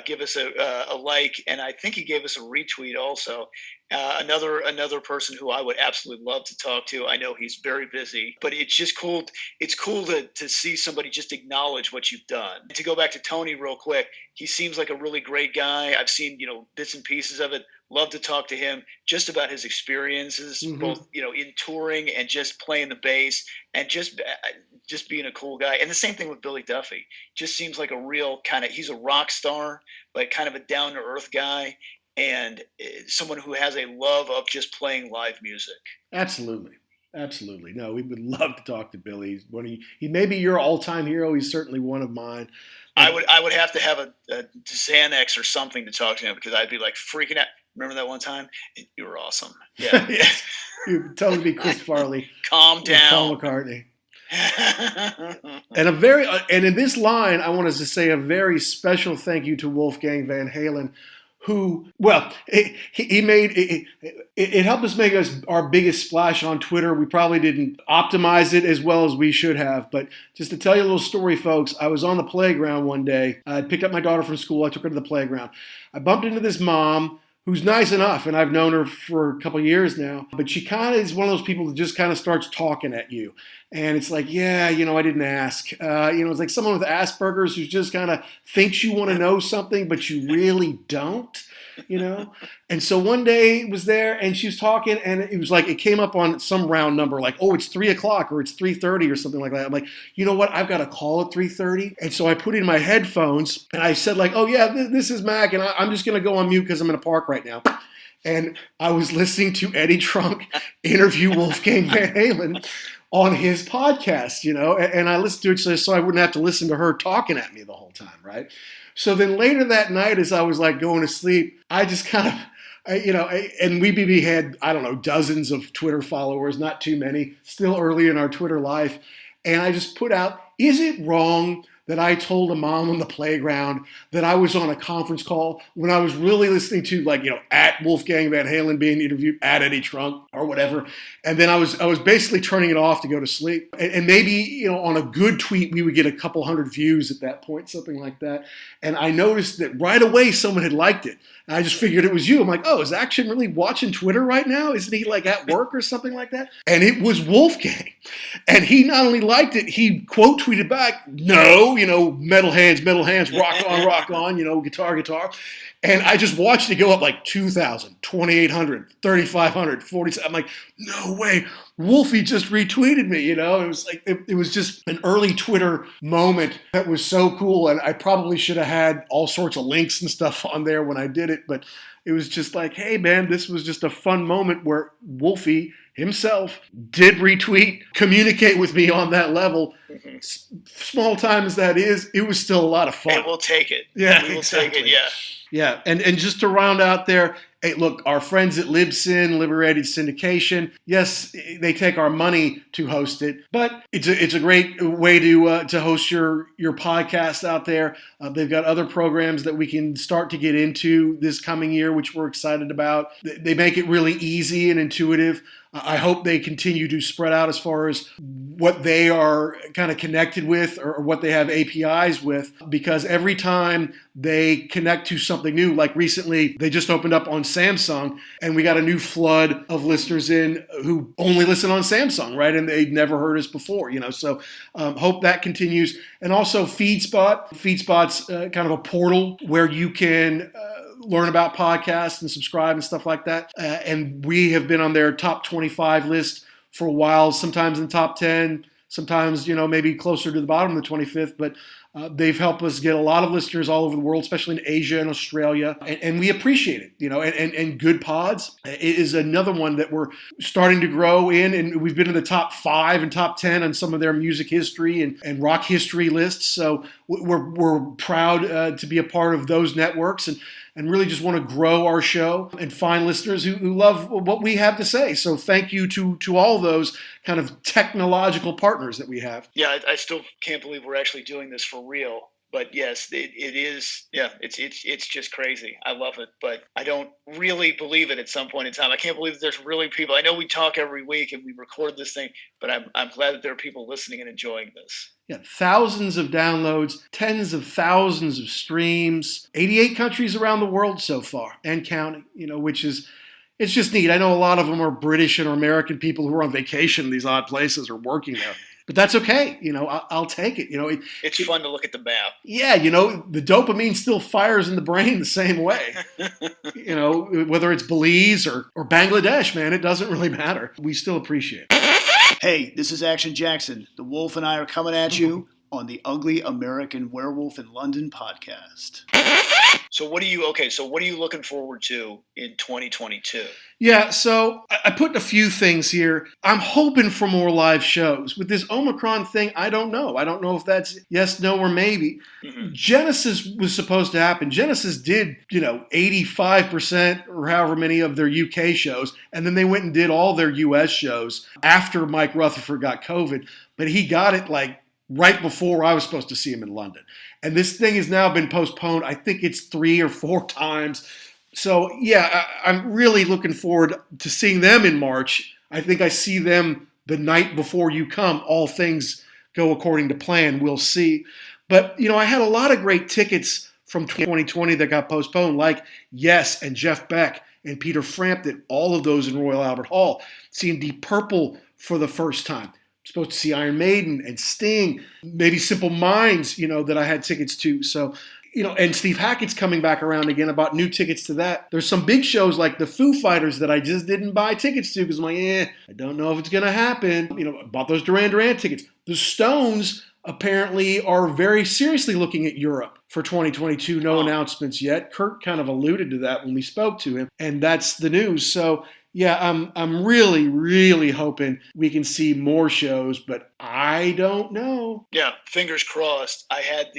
give us a like, and I think he gave us a retweet also. Another person who I would absolutely love to talk to. I know he's very busy, but it's just cool. It's cool to see somebody just acknowledge what you've done. And to go back to Tony real quick, he seems like a really great guy. I've seen, bits and pieces of it. Love to talk to him just about his experiences, both, in touring and just playing the bass and just being a cool guy. And the same thing with Billy Duffy. Just seems like a real he's a rock star, but kind of a down to earth guy. And someone who has a love of just playing live music. Absolutely. No, we would love to talk to Billy. He may be your all-time hero. He's certainly one of mine. I would have to have a Xanax or something to talk to him because I'd be like freaking out. Remember that one time? You were awesome. Yeah. Yes. You totally be Chris Farley. Calm down. Paul McCartney. And in this line, I want to say a very special thank you to Wolfgang Van Halen, who, he made it helped us make our biggest splash on Twitter. We probably didn't optimize it as well as we should have, but just to tell you a little story, folks, I was on the playground one day. I picked up my daughter from school. I took her to the playground. I bumped into this mom who's nice enough, and I've known her for a couple of years now, but she kind of is one of those people that just kind of starts talking at you. And it's like, I didn't ask. It's like someone with Asperger's who just kind of thinks you want to know something, but you really don't, And so one day it was there and she was talking and it was like, it came up on some round number, like, oh, it's 3:00 or it's 3:30 or something like that. I'm like, you know what? I've got a call at 3:30. And so I put in my headphones and I said like, oh yeah, this is Mac. And I'm just going to go on mute because I'm in a park right now. And I was listening to Eddie Trunk interview Wolfgang Van Halen on his podcast, and I listened to it so I wouldn't have to listen to her talking at me the whole time, right? So then later that night, as I was like going to sleep, I just kind of, and WeBB had, I don't know, dozens of Twitter followers, not too many, still early in our Twitter life. And I just put out, is it wrong that I told a mom on the playground that I was on a conference call when I was really listening to at Wolfgang Van Halen being interviewed, at Eddie Trunk or whatever. And then I was basically turning it off to go to sleep. And maybe, on a good tweet, we would get a couple hundred views at that point, something like that. And I noticed that right away someone had liked it. And I just figured it was you. I'm like, oh, is Action really watching Twitter right now? Isn't he at work or something like that? And it was Wolfgang. And he not only liked it, he quote tweeted back, no, metal hands, rock on, guitar. And I just watched it go up like 2,000, 2,800, 3,500, 40. I'm like, no way. Wolfie just retweeted me, It was like, it was just an early Twitter moment that was so cool. And I probably should have had all sorts of links and stuff on there when I did it. But it was just like, hey, man, this was just a fun moment where Wolfie himself did retweet, communicate with me on that level. Mm-hmm. Small time as that is, it was still a lot of fun. And we'll take it. Yeah, we will take it, yeah. Yeah, and just to round out there, hey, look, our friends at Libsyn, Liberated Syndication, yes, they take our money to host it, but it's a great way to host your podcast out there. They've got other programs that we can start to get into this coming year, which we're excited about. They make it really easy and intuitive. I hope they continue to spread out as far as what they are kind of connected with or what they have APIs with, because every time they connect to something new, like recently they just opened up on Samsung and we got a new flood of listeners in who only listen on Samsung, right? And they'd never heard us before, so hope that continues. And also FeedSpot's kind of a portal where you can learn about podcasts and subscribe and stuff like that. And we have been on their top 25 list for a while, sometimes in the top 10, sometimes, maybe closer to the bottom of the 25th. But they've helped us get a lot of listeners all over the world, especially in Asia and Australia. And we appreciate it, and Good Pods is another one that we're starting to grow in. And we've been in the top 5 and top 10 on some of their music history and rock history lists. So we're proud to be a part of those networks and really just want to grow our show and find listeners who love what we have to say. So thank you to all those kind of technological partners that we have. Yeah, I still can't believe we're actually doing this for real. But yes, it is. Yeah, it's just crazy. I love it, but I don't really believe it at some point in time. I can't believe that there's really people. I know we talk every week and we record this thing, but I'm glad that there are people listening and enjoying this. Yeah, thousands of downloads, tens of thousands of streams, 88 countries around the world so far and counting. Which is it's just neat. I know a lot of them are British and American people who are on vacation in these odd places or working there. But that's okay. I'll take it. It's fun to look at the map. Yeah, the dopamine still fires in the brain the same way. Whether it's Belize or Bangladesh, man, it doesn't really matter. We still appreciate it. Hey, this is Action Jackson. The Wolf and I are coming at you on the Ugly American Werewolf in London podcast. So what are you looking forward to in 2022? Yeah, so I put a few things here. I'm hoping for more live shows. With this Omicron thing, I don't know. I don't know if that's yes, no, or maybe. Mm-hmm. Genesis was supposed to happen. Genesis did, 85% or however many of their UK shows, and then they went and did all their US shows after Mike Rutherford got COVID, but he got it right before I was supposed to see him in London. And this thing has now been postponed. I think it's 3 or 4 times. So, yeah, I'm really looking forward to seeing them in March. I think I see them the night before you come. All things go according to plan. We'll see. But, I had a lot of great tickets from 2020 that got postponed, like Yes and Jeff Beck and Peter Frampton, all of those in Royal Albert Hall. Seeing Deep Purple for the first time. Supposed to see Iron Maiden and Sting, maybe Simple Minds, that I had tickets to. So, and Steve Hackett's coming back around again. I bought new tickets to that. There's some big shows like the Foo Fighters that I just didn't buy tickets to because I'm like, I don't know if it's going to happen. I bought those Duran Duran tickets. The Stones apparently are very seriously looking at Europe for 2022. No announcements yet. Kurt kind of alluded to that when we spoke to him, and that's the news. So, yeah, I'm really, really hoping we can see more shows, but I don't know. Yeah, fingers crossed. I had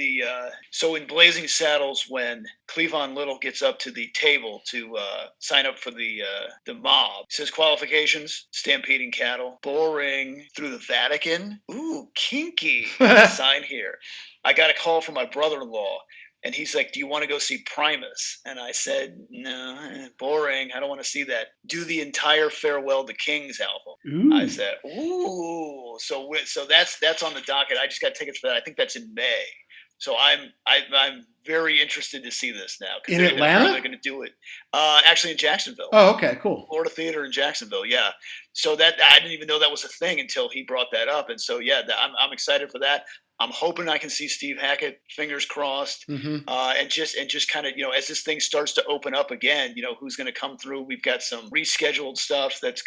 so in Blazing Saddles, when Cleavon Little gets up to the table to sign up for the mob, it says qualifications: stampeding cattle, boring through the Vatican. Ooh, kinky. Sign here. I got a call from my brother-in-law. And he's like, do you want to go see Primus? And I said, no, boring. I don't want to see that. Do the entire Farewell to Kings album. Ooh. I said, ooh. So that's on the docket. I just got tickets for that. I think that's in May. So I'm very interested to see this now. In Atlanta? They're going to do it. Actually in Jacksonville. Oh, okay, cool. Florida Theater in Jacksonville, yeah. So that I didn't even know that was a thing until he brought that up. And so, yeah, I'm excited for that. I'm hoping I can see Steve Hackett, fingers crossed, and just kind of, as this thing starts to open up again, who's going to come through. We've got some rescheduled stuff that's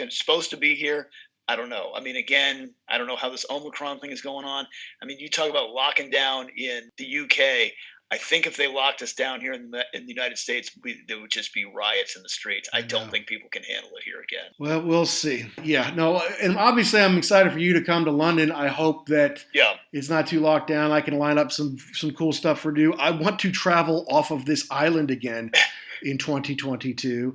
supposed to be here. I don't know. I mean, again, I don't know how this Omicron thing is going on. I mean, you talk about locking down in the UK. I think if they locked us down here in the United States, there would just be riots in the streets. I don't think people can handle it here again. Well, we'll see. Yeah, no, and obviously I'm excited for you to come to London. I hope that it's not too locked down. I can line up some cool stuff for you. I want to travel off of this island again in 2022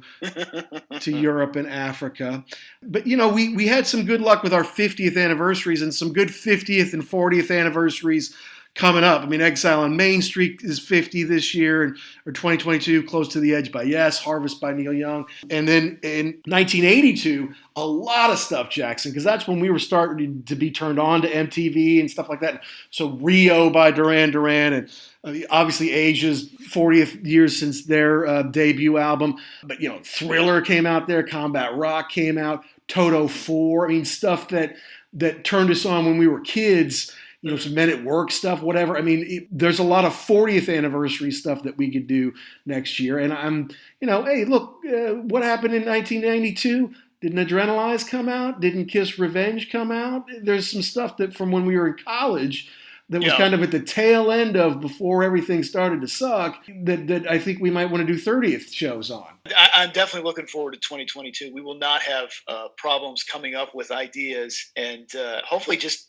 to Europe and Africa. But, we had some good luck with our 50th anniversaries and some good 50th and 40th anniversaries coming up. I mean, Exile on Main Street is 50 this year, or 2022, Close to the Edge by Yes, Harvest by Neil Young. And then in 1982, a lot of stuff, Jackson, because that's when we were starting to be turned on to MTV and stuff like that. So Rio by Duran Duran, and obviously Asia's 40th years since their debut album. But, Thriller came out there, Combat Rock came out, Toto 4. I mean, stuff that turned us on when we were kids. Some Men at Work stuff, whatever. I mean, there's a lot of 40th anniversary stuff that we could do next year. And I'm, hey, look, what happened in 1992? Didn't Adrenalize come out? Didn't Kiss Revenge come out? There's some stuff that from when we were in college that was kind of at the tail end of before everything started to suck that I think we might want to do 30th shows on. I'm definitely looking forward to 2022. We will not have problems coming up with ideas, and hopefully just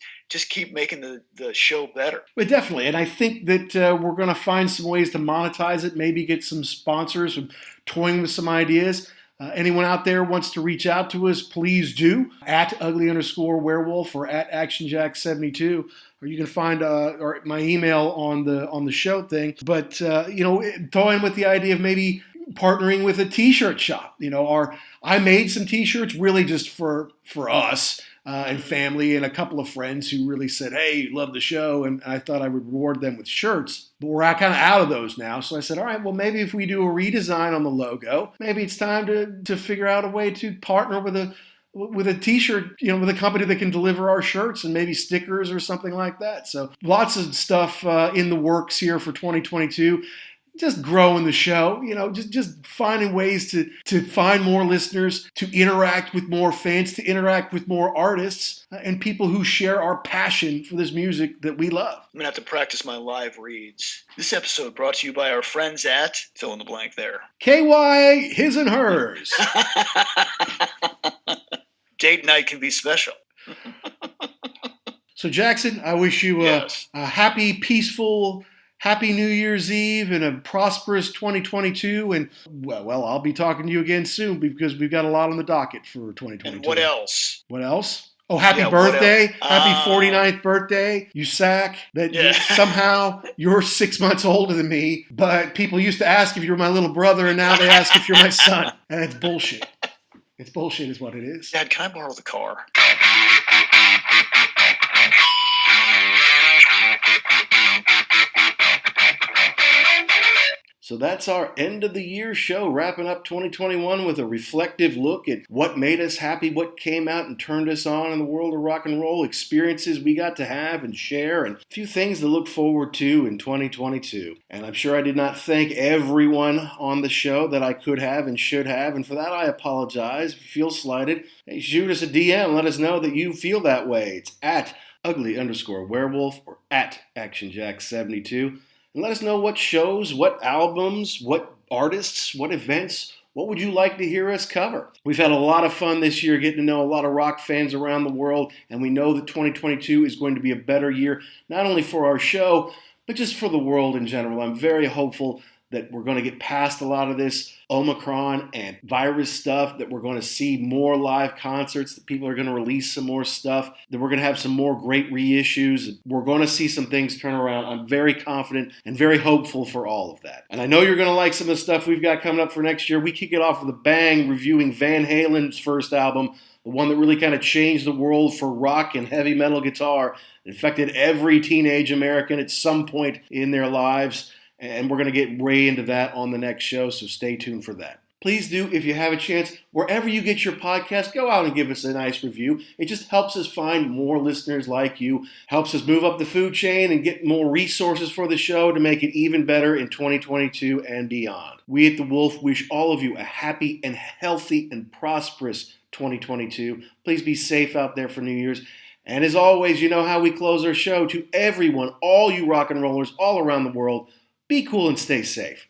keep making the show better. But definitely, and I think that we're going to find some ways to monetize it, maybe get some sponsors, toying with some ideas. Anyone out there wants to reach out to us, please do, at @ugly_werewolf or at ActionJack72, or you can find or my email on the show thing. But toying with the idea of maybe partnering with a t-shirt shop. I made some t-shirts really just for us. and family and a couple of friends who really said, hey, love the show, and I thought I would reward them with shirts. But we're kind of out of those now. So I said, all right, well, maybe if we do a redesign on the logo, maybe it's time to figure out a way to partner with a t-shirt, with a company that can deliver our shirts and maybe stickers or something like that. So lots of stuff in the works here for 2022. Just growing the show, just finding ways to find more listeners, to interact with more fans, to interact with more artists, and people who share our passion for this music that we love. I'm going to have to practice my live reads. This episode brought to you by our friends at, fill in the blank there. KY, his and hers. Date night can be special. So Jackson, I wish you Yes. a happy, peaceful, happy New Year's Eve and a prosperous 2022. And, well, I'll be talking to you again soon because we've got a lot on the docket for 2022. And what else? What else? Oh, happy Yeah, birthday. what else? Happy 49th birthday. You sack. Somehow you're 6 months older than me, but people used to ask if you were my little brother, and now they ask if you're my son. And it's bullshit. It's bullshit is what it is. Dad, can I borrow the car? So that's our end of the year show, wrapping up 2021 with a reflective look at what made us happy, what came out and turned us on in the world of rock and roll, experiences we got to have and share, and a few things to look forward to in 2022. And I'm sure I did not thank everyone on the show that I could have and should have, and for that I apologize. If you feel slighted, hey, shoot us a DM, let us know that you feel that way. It's at ugly_werewolf or at ActionJack72. And let us know what shows, what albums, what artists, what events, what would you like to hear us cover? We've had a lot of fun this year getting to know a lot of rock fans around the world, and we know that 2022 is going to be a better year, not only for our show, but just for the world in general. I'm very hopeful that we're going to get past a lot of this Omicron and virus stuff, that we're going to see more live concerts, that people are going to release some more stuff, that we're going to have some more great reissues. We're going to see some things turn around. I'm very confident and very hopeful for all of that. And I know you're going to like some of the stuff we've got coming up for next year. We kick it off with a bang, reviewing Van Halen's first album, the one that really kind of changed the world for rock and heavy metal guitar. It affected every teenage American at some point in their lives. And we're going to get way into that on the next show, so stay tuned for that. Please do, if you have a chance, wherever you get your podcast, go out and give us a nice review. It just helps us find more listeners like you, helps us move up the food chain and get more resources for the show to make it even better in 2022 and beyond. We at The Wolf wish all of you a happy and healthy and prosperous 2022. Please be safe out there for New Year's. And as always, you know how we close our show. To everyone, all you rock and rollers all around the world, be cool and stay safe.